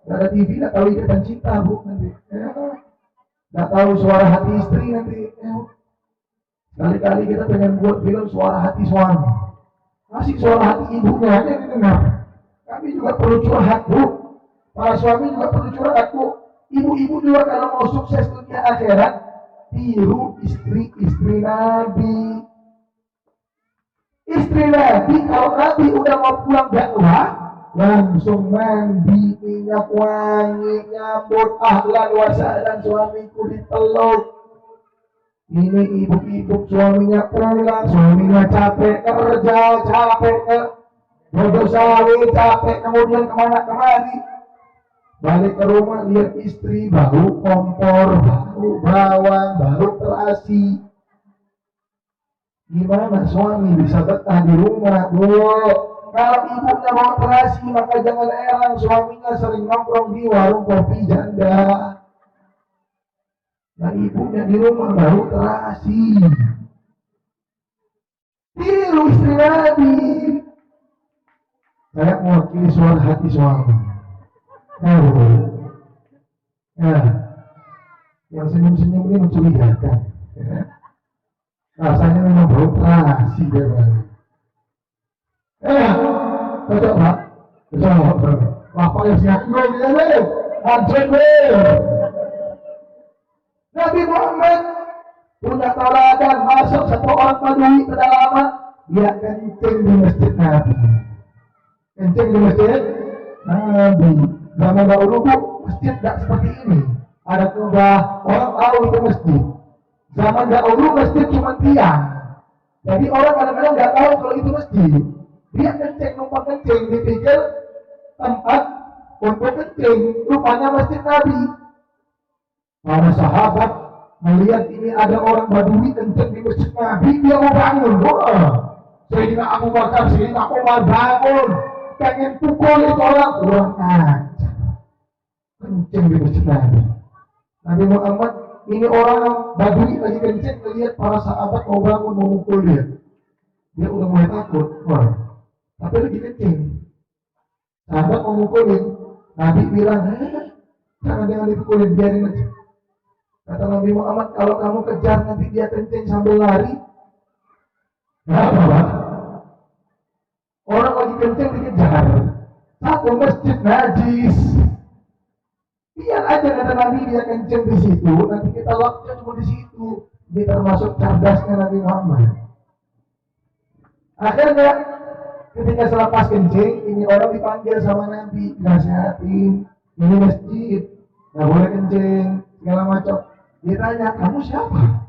[SPEAKER 1] nggak ada TV, nggak tahu ikatan cinta bu nanti. Nggak tahu suara hati istri nanti. Kali-kali kita pengen buat film suara hati suami. Masih suara hati ibunya aja didengar. Kami juga perlu curhat bu. Para suami juga perlu curhat bu. Ibu-ibu juga kalau mau sukses dunia akhirat, tiru istri-istri Nabi. Istri Nabi kalau Nabi udah mau pulang dakwah, langsung mandi minyak wangi, nyambut ahlan wa sahlan suamiku dipeluk. Ini ibu-ibu suaminya pulang, suaminya capek kerja, capek ke bodoh sawi, capek kemudian kemana-kemari. Balik ke rumah lihat istri baru kompor, baru bawang, baru terasi. Gimana suami bisa betah di rumah? Kalau ibunya mau terasi maka jangan heran suaminya sering nongkrong di warung kopi janda. Nah ibunya di rumah baru terasi. Tiru istri Nabi. Saya mewakili suara hati suami. Nah, yang senyum-senyum ini mencurigakan. Rasanya memang bau terasi dia bang. Cocok pak? Cocok. Bapak yang siap gue ya, anjir gue. Nabi Muhammad punya teladan masuk satu orang Badui pedalaman, dia kencing di masjid Nabi. Kencing di masjid Nabi. Zaman dahulu masjid tidak seperti ini. Ada kubah, orang tahu itu masjid. Zaman dahulu masjid cuma tiang. Jadi orang kadang-kadang nggak tahu kalau itu masjid. Dia kencing, numpang kencing, dipikir tempat untuk kencing. Rupanya masjid Nabi. Para sahabat melihat ini ada orang Badui kencing di masjid Nabi, dia mau bangun. Sayyidina Abu Bakar, Sayyidina Umar bangun, pengen pukul itu orang. Kurang ajar. Kencing di masjid Nabi. Nabi Muhammad, ini orang Badui lagi kencing, melihat para sahabat mau bangun, mau mukul dia. Dia udah mulai takut, tapi lagi kencing. Sahabat mau mukulin, Nabi bilang, jangan dipukulin, biarin aja. Kata Nabi Muhammad, kalau kamu kejar nanti dia kencing sambil lari. Kenapa? Orang lagi kencing dikejar. Satu masjid najis. Biar aja kata Nabi dia kencing di situ, nanti kita locknya cuma di situ. Ini termasuk cerdasnya Nabi Muhammad. Akhirnya ketika selepas kencing, ini orang dipanggil sama Nabi, nasihatin, ini masjid, nggak boleh kencing, segala macam. Dia tanya, kamu siapa?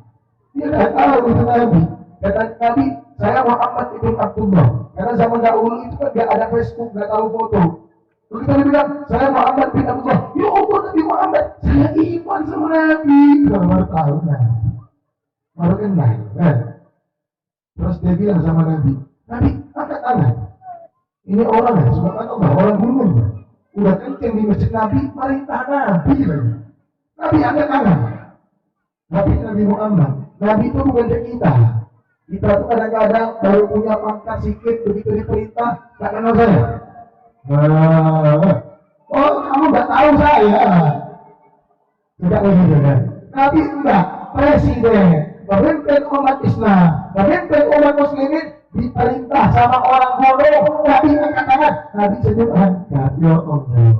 [SPEAKER 1] Dia nggak tahu itu Nabi. Kata Nabi, saya Muhammad ibn Abdullah. Karena zaman dahulu itu kan nggak ada Facebook, nggak tahu foto. Lalu kita bilang, saya Muhammad bin Abdullah. Ya Allah Nabi Muhammad, saya iman sama Nabi. Baru tahu Nabi, baru kenal. Terus dia bilang sama Nabi, Nabi angkat tangan. Ini orang ya, subhanallah, orang gunung. Udah kencing di masjid Nabi, perintah Nabi lagi. Nabi angkat tangan. Tapi Nabi Muhammad, Nabi itu bukan kayak kita. Kita tuh kadang-kadang baru punya pangkat sedikit, begitu diperintah, gak kenal saya. Oh, kamu gak tahu saya. Tidak begitu kan? Nabi enggak, presiden, pemimpin umat Islam, pemimpin umat muslimin diperintah sama orang bodoh. Nabi angkat tangan, Nabi senyum angkat. Ya Allah.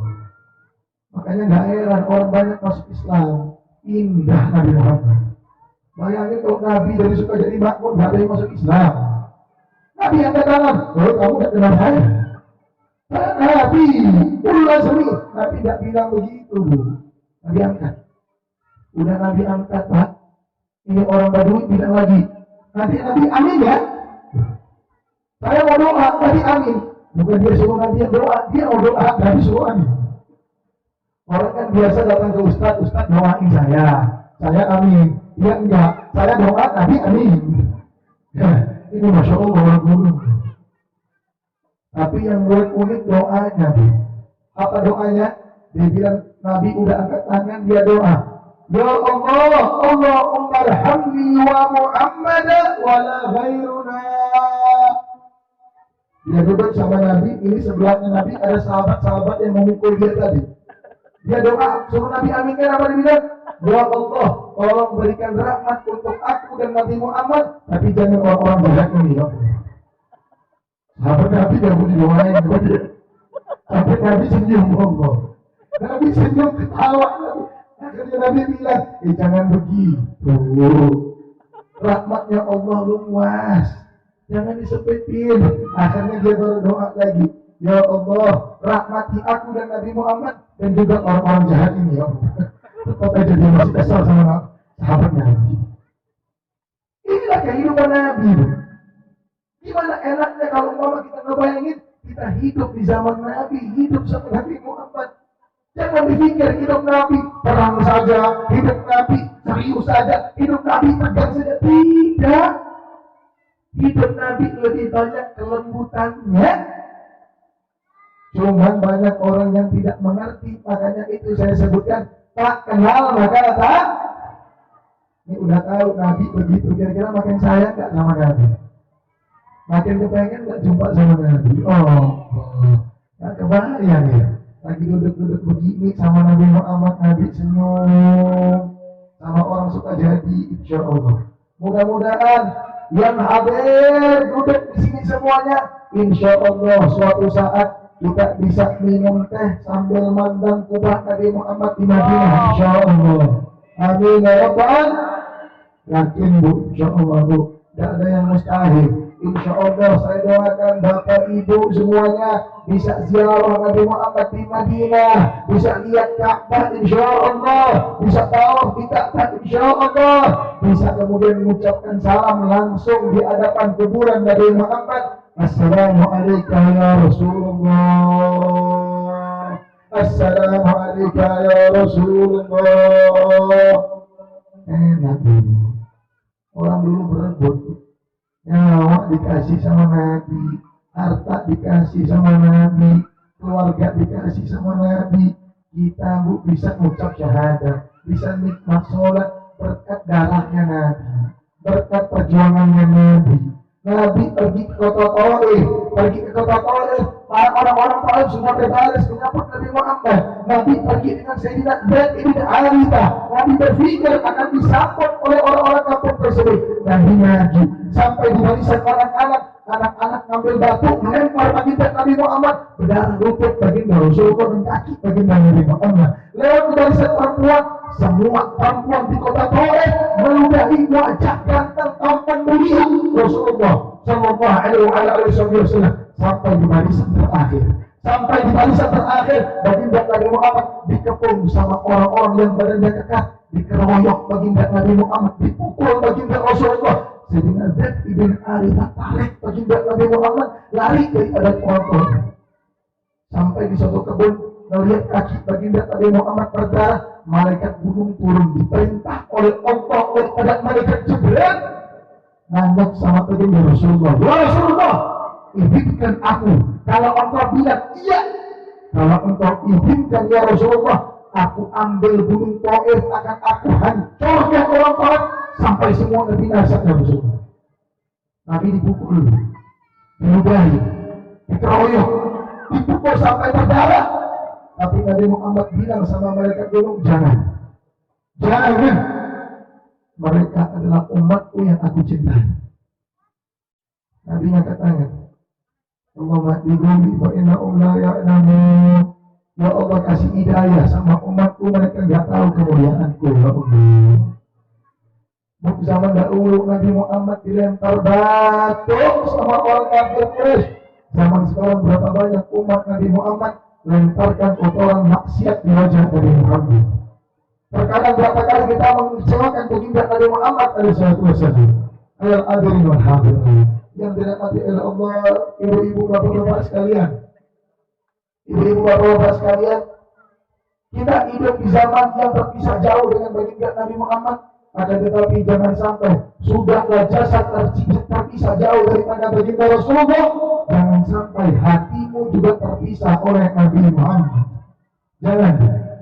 [SPEAKER 1] Makanya gak heran orang banyak masuk Islam. Indah Nabi Muhammad. Bayangin kalau Nabi dari suka jadi makmur, gak ada yang masuk Islam. Nabi angkat tangan, kamu gak kenal saya? Nabi, ulah sering. Nabi gak bilang begitu. Nabi angkat. Udah Nabi angkat, Pak. Ini orang Badui bilang lagi. Nanti Nabi amin ya. Saya mau doa, Nabi amin. Bukan dia suruh Nabi yang doa, dia mau doa, Nabi suruh amin. Orang kan biasa datang ke Ustadz doain saya amin. Dia enggak, saya doa, Nabi amin. Ini Masya Allah orang gunung. Tapi yang buat unik doanya. Apa doanya? Dia bilang Nabi udah angkat tangan, dia doa. Ya Allah, Allahumma arhamni wa Muhammad wa la ghairuna. Dia duduk sama Nabi, ini sebelahnya Nabi ada sahabat-sahabat yang memukul dia tadi. Dia doa, suruh Nabi aminkan apa dia bilang? Ya Allah, tolong berikan rahmat untuk aku dan Nabi Muhammad, tapi jangan orang-orang jahat ini, ya Allah. Sahabat Nabi gak boleh doain kepada dia. Sampai Nabi senyum, Allah. Nabi senyum ketawa. Akhirnya Nabi bilang, jangan begitu. Rahmatnya Allah luas. Jangan disepitin. Akhirnya dia berdoa lagi. Ya Allah, rahmati aku dan Nabi Muhammad dan juga orang-orang jahat ini, ya Allah. Tetap aja dia masih kesal sama sahabat Nabi. Inilah kehidupan Nabi. Gimana enaknya kalau umpama kita ngebayangin kita hidup di zaman Nabi, hidup sama Nabi Muhammad. Jangan dipikir hidup Nabi perang saja, hidup Nabi serius saja, hidup Nabi tegang saja. Tidak. Hidup Nabi lebih banyak kelembutannya. Cuman banyak orang yang tidak mengerti, makanya itu saya sebutkan tak kenal maka tak. Ini udah tahu Nabi begitu, kira-kira makin sayang nggak sama Nabi? Makin kepengen nggak jumpa sama Nabi? Nggak kebayang ya. Lagi duduk-duduk begini sama Nabi Muhammad, Nabi senyum, sama orang suka jadi, insya Allah. Mudah-mudahan yang hadir duduk di sini semuanya, insya Allah suatu saat kita bisa minum teh sambil mandang kubah Nabi Muhammad di Madinah, insya Allah. Amin ya Rabbal. Yakin Bu, insya Allah Bu, tidak ada yang mustahil. Insya Allah saya doakan Bapak Ibu semuanya bisa ziarah Nabi Muhammad di Madinah, bisa lihat Ka'bah insya Allah, bisa tawaf di Ka'bah insya Allah, bisa kemudian mengucapkan salam langsung di hadapan kuburan Nabi Muhammad. Assalamualaikum ya Rasulullah. Assalamualaikum ya Rasulullah. Enak ini. Orang dulu berebut. Nyawa dikasih sama Nabi, harta dikasih sama Nabi, keluarga dikasih sama Nabi. Kita Bu bisa mengucap syahadat, bisa nikmat sholat berkat darahnya Nabi, berkat perjuangannya Nabi. Nabi pergi ke kota Taif, para orang-orang Taif sudah berbaris menyambut Nabi Muhammad. Nabi pergi dengan Sayyidina Zaid bin Harithah. Nabi berpikir akan disambut oleh orang-orang kampung tersebut. Nabi maju sampai di barisan anak-anak ngambil batu melempar baginda Nabi Muhammad, berdarah lutut baginda Rasulullah dan kaki baginda Nabi Muhammad. Lewat di barisan perempuan, semua perempuan di kota Taif meludahi wajah ganteng tampan mulia Rasulullah Sallallahu Alaihi Wasallam sampai di barisan terakhir. Sampai di barisan terakhir, baginda Nabi Muhammad dikepung sama orang-orang yang badannya kekar, dikeroyok baginda Nabi Muhammad, dipukul baginda Rasulullah. Sayyidina Zaid bin Harithah tarik baginda Nabi Muhammad lari daripada orang. Sampai di suatu kebun, melihat kaki baginda Nabi Muhammad berdarah, malaikat gunung turun diperintah oleh Allah kepada malaikat Jibril nanya sama baginda Rasulullah, ya Rasulullah, izinkan aku. Kalau engkau bilang iya, kalau engkau izinkan ya Rasulullah, aku ambil gunung Taif, akan aku hancurkan orang Taif sampai semua binasa ya Rasulullah. Nabi dipukul, diludahi, dikeroyok, dipukul sampai berdarah. Tapi Nabi Muhammad bilang sama malaikat gunung, jangan. Mereka adalah umatku yang aku cintai. Nabi angkat tangan. Allahumma digumi wa inna la ya'lamun. Ya Allah kasih hidayah sama umatku, mereka enggak tahu kemuliaanku ya Allah. Zaman dahulu Nabi Muhammad dilempar batu sama orang kafir Quraisy. Zaman sekarang berapa banyak umat Nabi Muhammad lemparkan kotoran maksiat di wajah Nabi Muhammad. Terkadang berapa kali kita mengecewakan baginda Nabi Muhammad SAW. Al-Adrin wal Hadirin yang dirahmati oleh Allah, ibu-ibu bapak-bapak sekalian. Ibu-ibu bapak-bapak sekalian, kita hidup di zaman yang terpisah jauh dengan baginda Nabi Muhammad. Akan tetapi jangan sampai sudahlah jasad terpisah jauh daripada baginda Rasulullah, jangan sampai hatimu juga terpisah oleh Nabi Muhammad. Jangan.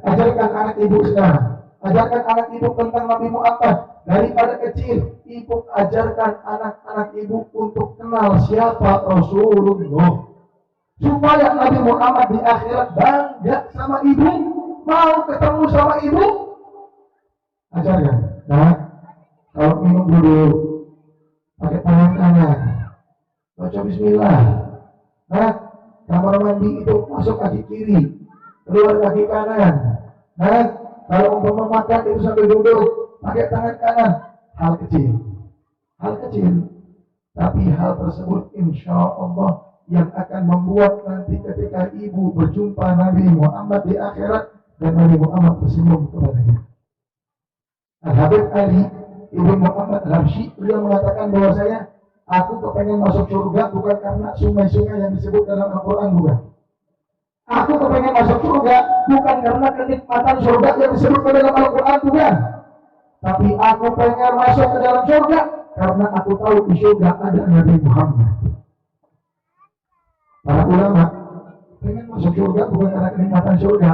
[SPEAKER 1] Ajarkan anak ibu sekarang, Ajarkan anak ibu tentang Nabi Muhammad. Daripada kecil, ibu ajarkan anak-anak ibu untuk kenal siapa Rasulullah. Supaya Nabi Muhammad di akhirat bangga sama ibu, mau ketemu sama ibu. Ajarkan. Nah, kalau minum dulu, pakai tangan kanan, baca bismillah. Nah, kamar mandi itu masuk kaki kiri, keluar kaki kanan. Nah, kalau umpama makan itu sambil duduk, pakai tangan kanan. Hal kecil, tapi hal tersebut insya Allah yang akan membuat nanti ketika ibu berjumpa Nabi Muhammad di akhirat dan Nabi Muhammad tersenyum kepadanya. Al-Habib Ali Ibn Muhammad Al-Habsyi, beliau mengatakan bahwasanya aku kepengen masuk surga bukan karena sungai-sungai yang disebut dalam Al-Quran, bukan. Aku kepengen masuk surga bukan karena kenikmatan surga yang disebut dalam Al-Quran, bukan. Tapi aku pengen masuk ke dalam surga karena aku tahu di surga ada Nabi Muhammad. Para ulama pengen masuk surga bukan karena kenikmatan surga,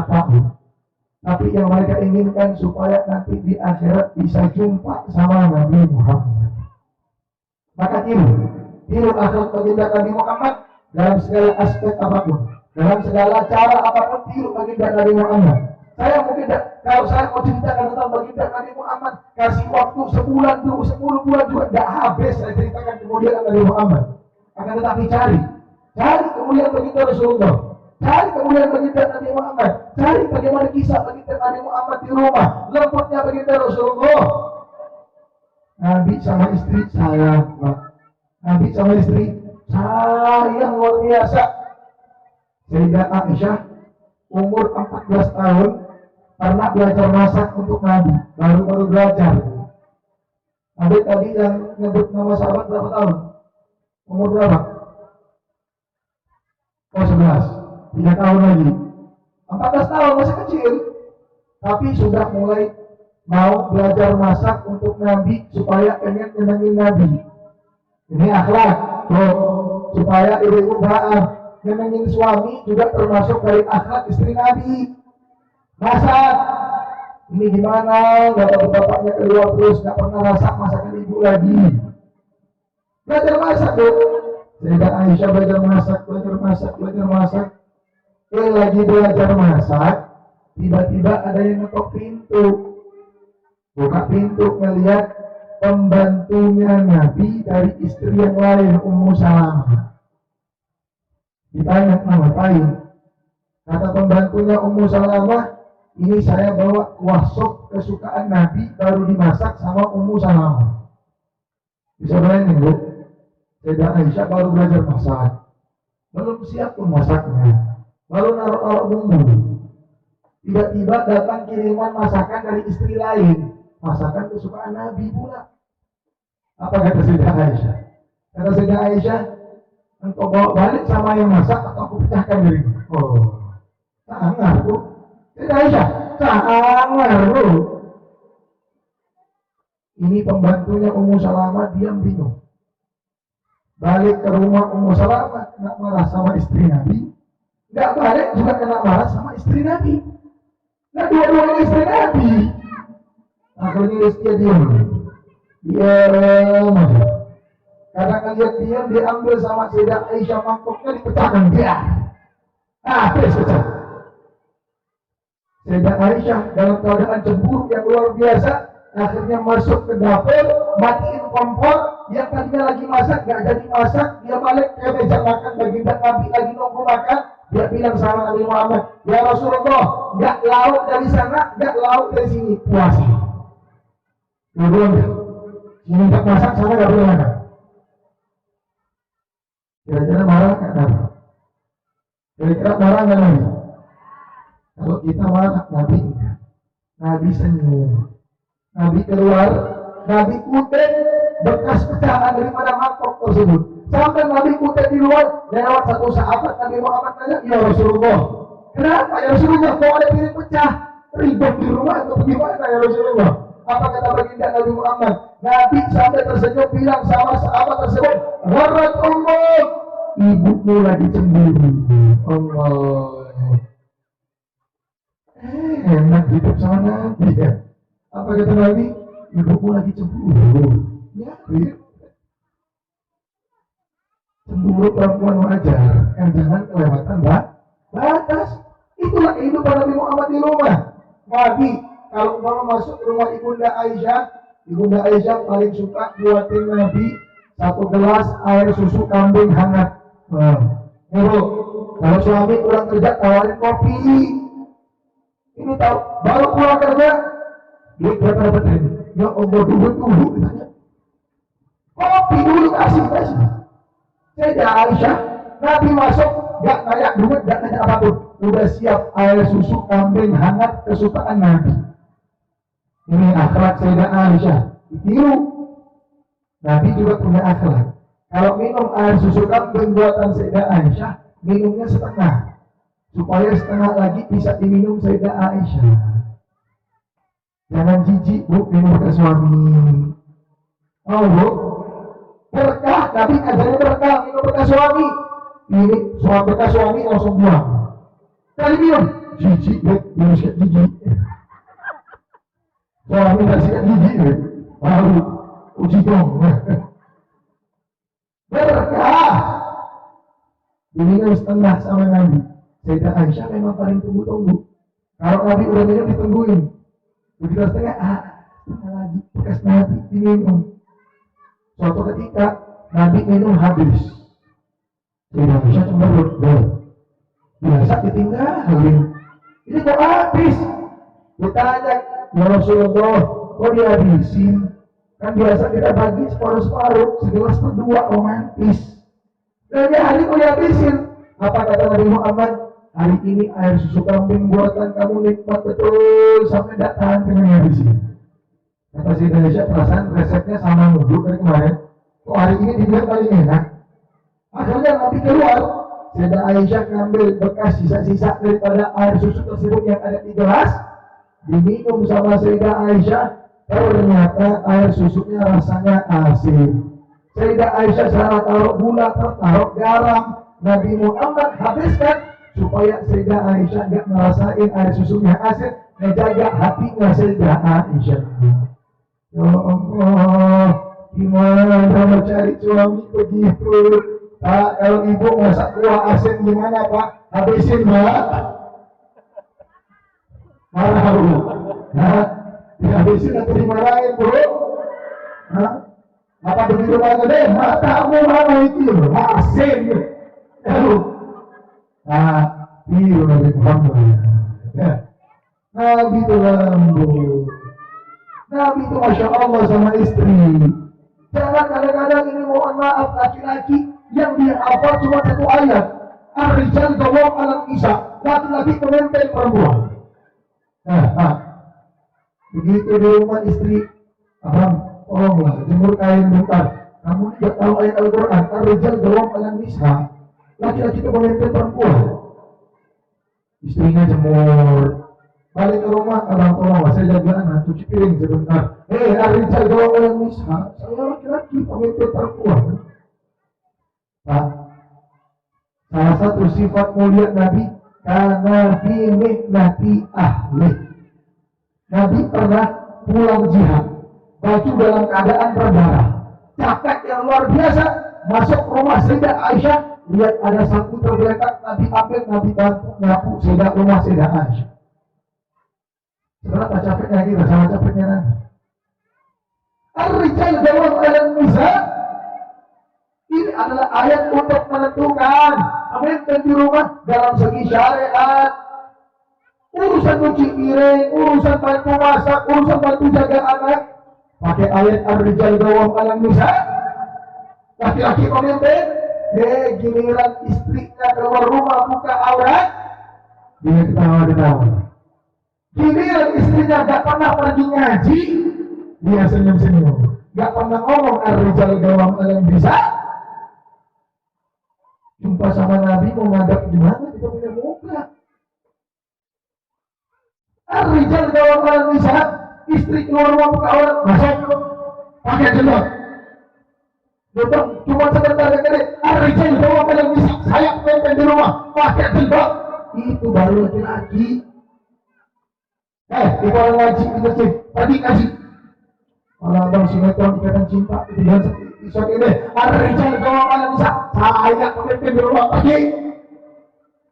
[SPEAKER 1] tapi yang mereka inginkan supaya nanti di akhirat bisa jumpa sama Nabi Muhammad. Maka tiru akhlak baginda Nabi Muhammad dalam segala aspek apapun, dalam segala cara apapun, tiru baginda Nabi Muhammad. Saya mungkin kalau saya mau ceritakan tentang baginda Nabi Muhammad, kasih waktu 10 bulan juga tidak habis saya ceritakan kemuliaan Nabi Muhammad. Akan tetapi cari kemuliaan baginda Rasulullah. Cari kemuliaan baginda Nabi Muhammad. Cari bagaimana kisah baginda Nabi Muhammad di rumah, lembutnya baginda Rasulullah. Nabi sama istri sayang, Nabi sama istri sayang luar biasa. Sayyidah Aisyah umur 14 tahun pernah belajar masak untuk Nabi, baru belajar. Nabi tadi yang nyebut nama sahabat berapa tahun? Umur berapa? Oh 11, 3 tahun lagi. 14 tahun masih kecil, tapi sudah mulai mau belajar masak untuk Nabi supaya pengen nyenengin Nabi. Ini akhlak, supaya ibu ba'a nyenengin suami juga termasuk dari akhlak istri Nabi. Masak, ini gimana? Bapak-bapaknya keluar terus nggak pernah masak masakan ibu lagi. Belajar masak dong. Sayyidah Aisyah belajar masak. Lagi belajar masak, tiba-tiba ada yang ngetok pintu. Buka pintu, ngelihat pembantunya Nabi dari istri yang lain, Ummu Salamah. Ditanya, ngapain? Kata pembantunya Ummu Salamah, ini saya bawa kuah sop kesukaan Nabi baru dimasak sama Ummu Salamah. Bisa bayangin, Bu? Sayyidah Aisyah baru belajar masak, belum siap pun masaknya, baru naruh bumbu. Tiba-tiba datang kiriman masakan dari istri lain, masakan kesukaan Nabi pula. Apa kata Sayyidah Aisyah? Kata Sayyidah Aisyah, engkau bawa balik sama yang masak atau aku pecahkan dirimu? Oh, sangar, Bu. Sayyidah Aisyah, sangar, Bu. Ini pembantunya Ummu Salamah diam bingung. Balik ke rumah Ummu Salamah, kena marah sama istri Nabi. Nggak balik juga kena marah sama istri Nabi. Nah, dua-duanya istri Nabi. Akhirnya istri diam. Kadang lihat diam, diambil sama Sayyidah Aisyah mangkoknya, dipecahkan dia. Habis pecah. Sayyidah Aisyah dalam keadaan cemburu yang luar biasa, akhirnya masuk ke dapur, matiin kompor. Yang tadinya lagi masak, gak jadi masak. Dia balik ke meja makan, baginda Nabi lagi nunggu makan. Dia bilang sama Nabi Muhammad, ya Rasulullah, gak lauk dari sana, gak lauk dari sini, puasa. Dia bilang, sini gak masak, sana gak boleh makan. Kira-kira marah gak Nabi? Kira-kira marah gak Nabi? Kalau kita marah, Nabi enggak. Nabi senyum. Nabi keluar, Nabi kutip bekas pecahan daripada mangkok tersebut. Sampai Nabi kutip di luar, lewat satu sahabat Nabi Muhammad tanya, ya Rasulullah, kenapa ya Rasulullah kok ada piring pecah? Ribet di rumah atau bagaimana ya Rasulullah? Apa kata baginda Nabi Muhammad? Nabi sampai tersenyum bilang sama sahabat tersebut, gharrat Allah, ibumu lagi cemburu. Allah, enak hidup sama Nabi ya. Apa kata Nabi? Ibuku lagi cemburu. Ya, cemburu perempuan wajar, yang jangan kelewatan batas. Itulah kehidupan Nabi Muhammad di rumah. Nabi kalau mau masuk ke rumah Ibunda Aisyah paling suka buatin Nabi satu gelas air susu kambing hangat. Kalau suami pulang kerja tawarin kopi. Ini tahu baru pulang kerja, duit berapa dapat ini? Ya Allah, duit dulu ditanya. Kopi dulu kasih. Sayyidah Aisyah, Nabi masuk gak nanya duit, gak nanya apapun, udah siap air susu kambing hangat kesukaan Nabi. Ini akhlak Sayyidah Aisyah. Ditiru. Nabi juga punya akhlak. Kalau minum air susu kambing buatan Sayyidah Aisyah, minumnya setengah, supaya setengah lagi bisa diminum Sayyidah Aisyah. Jangan jijik bu, minum ke suami. Oh bu, berkah, Nabi ajarin berkah, minum bekas suami. Ini suami bekas suami langsung buang. Kali minum, jijik bu, minum sikat gigi. Suami gak sikat gigi, baru uji dong. Berkah, diminum setengah sama Nabi. Sayyidah Aisyah memang paling tunggu-tunggu. Kalau Nabi udah minum ditungguin. Begitu setengah, setengah lagi bekas Nabi diminum. Suatu ketika Nabi minum habis, Sayyidah Aisyah cemberut, biasa ditinggalin. Ini kok habis? Ditanya, ya Rasulullah, kok dihabisin? Kan biasa kita bagi separuh-separuh, segelas berdua romantis. Dan hari kok dihabisin? Apa kata Nabi Muhammad? Hari ini air susu kambing buatan kamu nikmat betul sampai tidak tahan dengan habisin. Kata Sayyidah Aisyah, perasaan resepnya sama mulu dari kemarin. Kok hari ini dibilang paling enak? Akhirnya Nabi keluar. Sayyidah Aisyah ngambil bekas sisa-sisa daripada air susu tersebut yang ada di gelas, diminum sama Sayyidah Aisyah. Ternyata air susunya rasanya asin. Sayyidah Aisyah salah taruh gula, tertaruh garam. Nabi Muhammad habiskan supaya Sayyidah Aisyah nggak ngerasain air susunya asin, ngejaga hatinya Sayyidah Aisyah. Ya Allah, gimana mencari suami begitu? Pak, kalau ibu masak kuah asin gimana Pak? Habisin Pak. Marah Bu. Dihabisin atau dimarahin bro? Apa begitu Pak Gede? Matamu mana itu? Asin. Iya Nabi Muhammad. Nabi itu lembut. Nabi itu Masya Allah sama istri. Jangan kadang-kadang ini mohon maaf laki-laki yang dia hafal cuma satu ayat. Ar-rijal qawwam 'alan nisa. Laki-laki pemimpin perempuan. Begitu di rumah istri, abang, tolonglah jemur kain bentar. Kamu tidak tahu ayat Al-Quran. Ar-rijal qawwam 'alan nisa. Laki-laki itu pemimpin perempuan. Istrinya jemur. Balik ke rumah, abang tolonglah saya jaga anak, cuci piring sebentar. Ar-rijal qawwam 'alan nisa. Saya laki-laki pemimpin perempuan. Pak, salah satu sifat mulia Nabi, karena fi mihnati ahli. Nabi pernah pulang jihad, baju dalam keadaan berdarah, jaket yang luar biasa. Masuk rumah Sayyidah Aisyah, lihat ada sapu tergeletak, Nabi ambil, Nabi bantu nyapu rumah Sayyidah Aisyah. Seberapa capeknya kita sama capeknya Nabi. Ar-rijal qawwam 'alan nisa. Ini adalah ayat untuk menentukan pemimpin di rumah dalam segi syariat. Urusan cuci piring, urusan bantu masak, urusan bantu jaga anak, pakai ayat ar-rijal qawwam 'alan nisa. Laki-laki pemimpin, giliran istrinya keluar rumah buka aurat, dia ketawa-ketawa. Giliran istrinya gak pernah pergi ngaji, dia senyum-senyum. Gak pernah ngomong ar-rijal qawwam 'alan nisa. Jumpa sama Nabi mau ngadap di mana kita punya muka. Ar-rijal qawwam 'alan nisa. Istri keluar rumah buka aurat, masuk pakai jilbab. Betul, cuma sebentar kali. Ar-rijal qawwam 'alan nisa. Saya pemimpin di rumah pakai jilbab. Itu baru laki-laki. Di orang ngaji di masjid, tadi kasih. Malah abang sinetron ikatan cinta ketiga episode ini. Ada Rizal kalau bisa. Saya pemimpin di rumah pergi.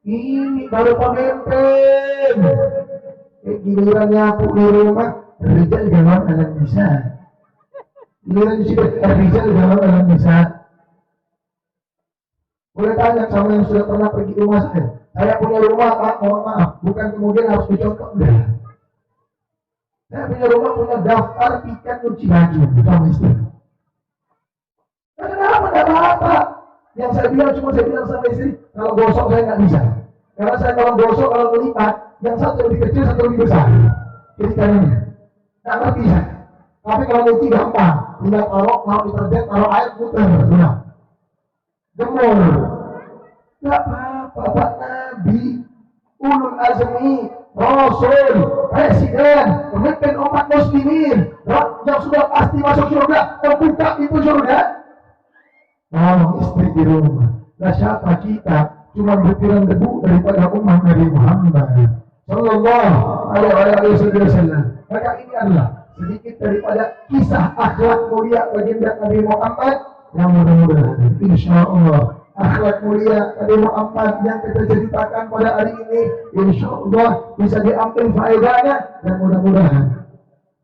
[SPEAKER 1] Ini baru pemimpin. Gilirannya aku di rumah, Rizal jangan kalian bisa. Giliran di situ, Rizal jangan kalian bisa. Boleh tanya sama yang sudah pernah pergi rumah saya. Saya punya rumah, Pak, mohon maaf. Bukan kemudian harus dicontoh, enggak. Saya punya rumah, punya daftar tiket cuci baju sama istri. Kenapa? Enggak apa-apa. Yang saya bilang sama istri, kalau gosok saya nggak bisa. Karena saya kalau gosok, kalau melipat, yang satu lebih kecil, satu lebih besar. Jadi kanannya. Nggak ngerti saya. Tapi kalau nyuci gampang. Tinggal taruh deterjen, taruh air, putar. Sudah. Jemur. Nggak apa-apa, Pak Nabi. Ulul azmi, Rasul, Presiden, pemimpin umat muslimin. Yang sudah pasti masuk surga, terbuka itu surga. Oh, istri di rumah. Nah, siapa kita? Cuma butiran debu daripada umat Nabi Muhammad Sallallahu Alaihi Wasallam. Maka ini adalah sedikit daripada kisah akhlak mulia baginda Nabi Muhammad yang mudah-mudahan insya Allah akhlak mulia Nabi Muhammad yang kita ceritakan pada hari ini insya Allah bisa diambil faedahnya dan mudah-mudahan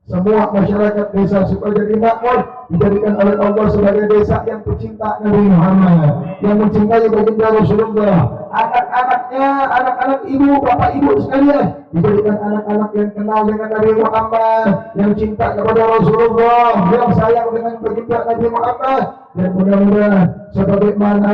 [SPEAKER 1] semua masyarakat desa supaya jadi makmur dijadikan oleh Allah sebagai desa yang pecinta Nabi Muhammad, yang mencintai baginda Rasulullah. Anak-anaknya, anak-anak ibu, bapak ibu sekalian dijadikan anak-anak yang kenal dengan Nabi Muhammad, yang cinta kepada Rasulullah, yang sayang dengan baginda Nabi Muhammad. Dan mudah-mudahan sebagaimana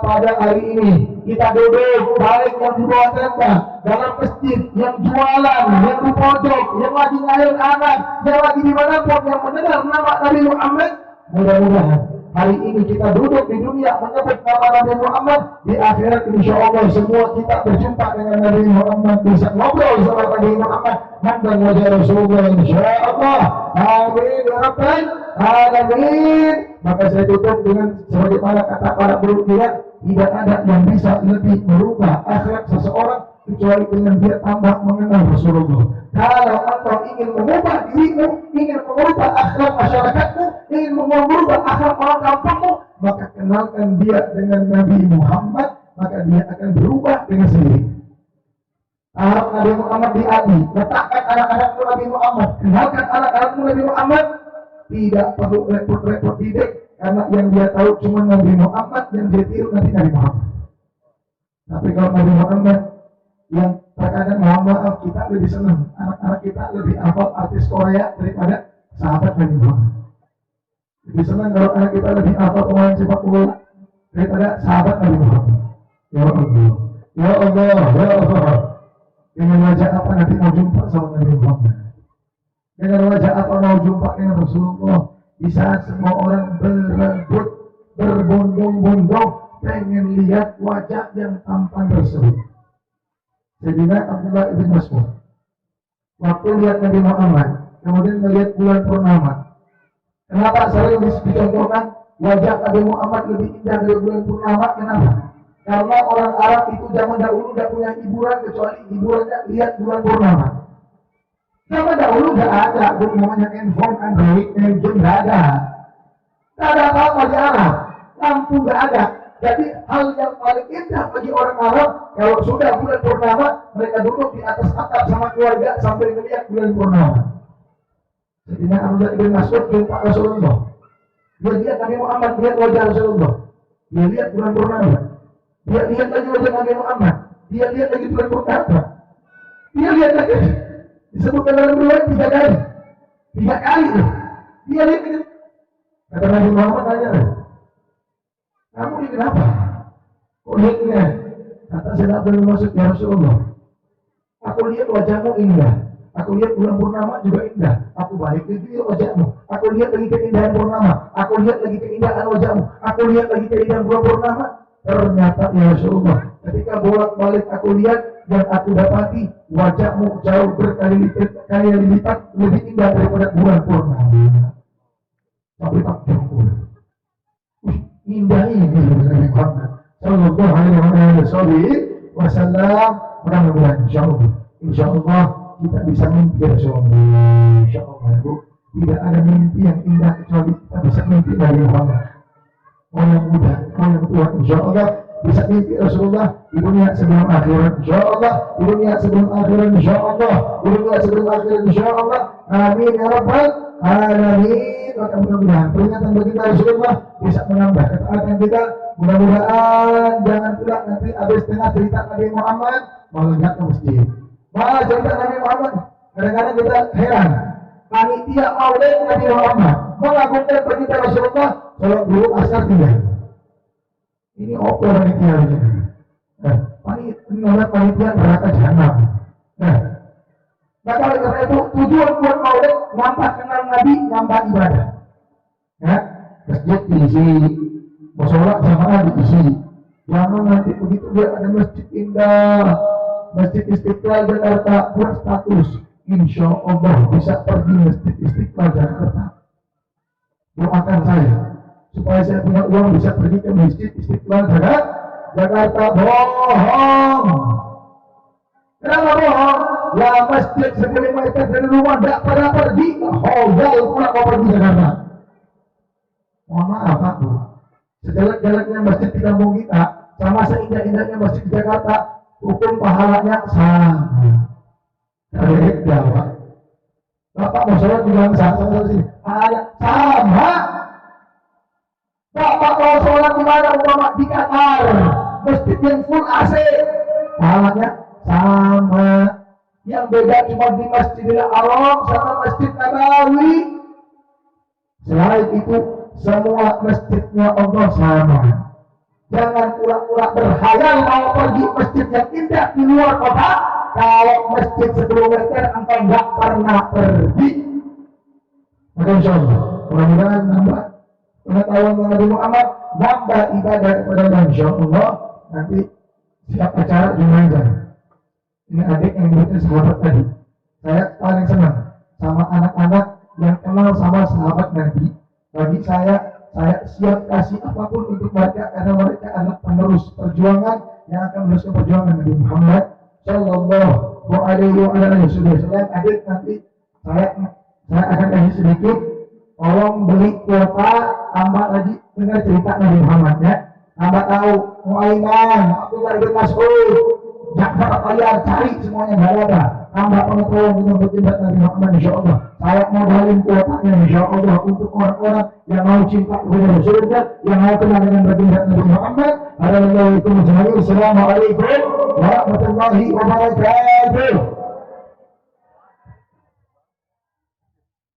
[SPEAKER 1] pada hari ini kita duduk baik yang di bawah tenda, dalam masjid, yang jualan, yang di pojok, yang lagi ngahir anak, yang lagi dimanapun yang mendengar nama Nabi Muhammad, mudah-mudahan hari ini kita duduk di dunia menyebut nama Nabi Muhammad, di akhirat insya Allah semua kita berjumpa dengan Nabi Muhammad, bisa ngobrol sama Nabi Muhammad dan wajah Rasulullah insya Allah. Amin ya Rabbal Alamin. Maka saya tutup dengan sebagaimana kata para guru kita, tidak ada yang bisa lebih merubah akhlak seseorang kecuali dengan dia tambah mengenal Rasulullah. Kalau engkau ingin mengubah dirimu, ingin mengubah akhlak masyarakatmu, ingin mengubah akhlak orang kampungmu, maka kenalkan dia dengan Nabi Muhammad, maka dia akan berubah dengan sendiri. Kalau Nabi Muhammad di hati, letakkan anak-anakmu Nabi Muhammad, kenalkan anak-anakmu Nabi Muhammad, tidak perlu repot-repot didik, karena yang dia tahu cuma Nabi Muhammad, yang dia tiru Nabi Muhammad. Tapi kalau Nabi Muhammad yang terkadang mohon maaf kita lebih senang, anak-anak kita lebih hafal artis Korea daripada sahabat Nabi Muhammad. Lebih senang kalau anak kita lebih hafal pemain sepak bola daripada sahabat Nabi Muhammad. Ya Allah, ya Allah, ya Allah. Dengan wajah apa nanti mau jumpa sama Nabi Muhammad? Dengan wajah apa mau jumpa dengan Rasulullah? Di saat semua orang berebut, berbondong-bondong pengen lihat wajah yang tampan tersebut. Sayyidina Abdullah ibn Mas'ud waktu lihat Nabi Muhammad, kemudian melihat bulan purnama. Kenapa sering dicontohkan wajah Nabi Muhammad lebih indah dari bulan purnama? Kenapa? Karena orang Arab itu zaman dahulu tidak punya hiburan kecuali hiburannya lihat bulan purnama. Zaman dahulu tidak ada namanya handphone, Android, game tidak ada. Tidak ada apa-apa di Arab, lampu tidak ada. Jadi hal yang paling indah bagi orang Arab kalau sudah bulan purnama mereka duduk di atas atap sama keluarga sambil melihat bulan purnama. Sayyidina Abdullah ibn Mas'ud jumpa Rasulullah. Dia lihat Nabi Muhammad, lihat wajah Rasulullah. Dia lihat bulan purnama. Dia lihat lagi wajah Nabi Muhammad. Dia lihat lagi bulan purnama. Dia lihat lagi. Disebutkan dalam riwayat 3 kali. 3 kali. Dia lihat lagi. Kata Nabi Muhammad tanya, kamu ini kenapa? Kok lihatnya? Kata Sayyidina Abdullah Mas'ud, ya Rasulullah, aku lihat wajahmu indah. Aku lihat bulan purnama juga indah. Aku balik lagi wajahmu. Aku lihat lagi keindahan purnama. Aku lihat lagi keindahan wajahmu. Aku lihat lagi keindahan bulan purnama. Ternyata ya Rasulullah, ketika bolak-balik aku lihat dan aku dapati wajahmu jauh berkali lipat lebih indah daripada bulan purnama. Sampai tak jauh. Indah ini Nabi Muhammad Sallallahu Alaihi Wasallam. Mudah-mudahan insyaallah kita bisa mimpi Rasulullah. Insya Allah Bu, tidak ada mimpi yang indah kecuali kita bisa mimpi dari Muhammad. Mau yang muda, mau yang tua, insya Allah bisa mimpi Rasulullah di dunia sebelum akhirat, insya Allah di dunia sebelum akhirat, insya Allah di dunia sebelum akhirat, insya Allah. Amin ya rabbal alamin. Maka mudah-mudahan peringatan bagi kita Rasulullah bisa menambah ketaatan kita. Mudah-mudahan jangan pula nanti habis tengah cerita Nabi Muhammad malah nggak ke masjid. Malah cerita Nabi Muhammad kadang-kadang kita heran. Panitia maulid Nabi Muhammad melakukan perintah Rasulullah sholat dulu asar tidak. Ini apa panitia ini? Panitia neraka jahanam. Maka oleh karena itu tujuan buat maulid nampak kenal Nabi, nampak ibadah. Ya, masjid diisi, sholat jamaah diisi. Jangan nanti begitu dia ada masjid indah, Masjid Istiqlal Jakarta buat status. Insya Allah bisa pergi Masjid Istiqlal Jakarta. Doakan saya supaya saya punya uang bisa pergi ke Masjid Istiqlal Jakarta. Bohong. Kenapa bohong? Ya masjid 1 meter dari rumah tidak pada pergi. Hodal pula mau pergi Jakarta. Mohon maaf Pak Bu, sejelek-jeleknya masjid di kampung kita sama seindah-indahnya masjid di Jakarta, hukum pahalanya sama. Beda Pak. Bapak mau sholat di mana sama sini? Sama. Bapak mau sholat di mana? Umpama di Qatar, masjid yang full AC, pahalanya sama. Yang beda cuma di Masjidil Haram sama Masjid Nabawi. Selain itu semua masjidnya Allah sama. Jangan pula-pula berhayal mau pergi masjid yang indah di luar kota. Kalau masjid 10 meter engkau nggak pernah pergi. Maka insya Allah mudah-mudahan nambah pengetahuan Nabi Muhammad, nambah ibadah kepada Allah. Insya Allah nanti siap acara di Manjar. Ini adik yang berarti sahabat tadi. Saya paling senang sama anak-anak yang kenal sama sahabat Nabi. Bagi saya siap kasih apapun untuk mereka karena mereka adalah penerus perjuangan yang akan meneruskan perjuangan Nabi Muhammad Sallallahu Alaihi Wasallam. Adik nanti saya akan kasih sedikit. Tolong beli kuota, tambah lagi dengar cerita Nabi Muhammad ya. Tambah tahu Muaiman, Abdullah bin Mas'ud, Ja'far Al-Tayyar, cari semuanya nggak ada. Tambah pengetahuan tentang bertindak Nabi Muhammad, insya Allah. Saya modalin kuotanya, insya Allah, untuk orang-orang yang mau cinta kepada Rasulullah, yang mau kenal dengan bertindak Nabi Muhammad. Assalamualaikum warahmatullahi wabarakatuh.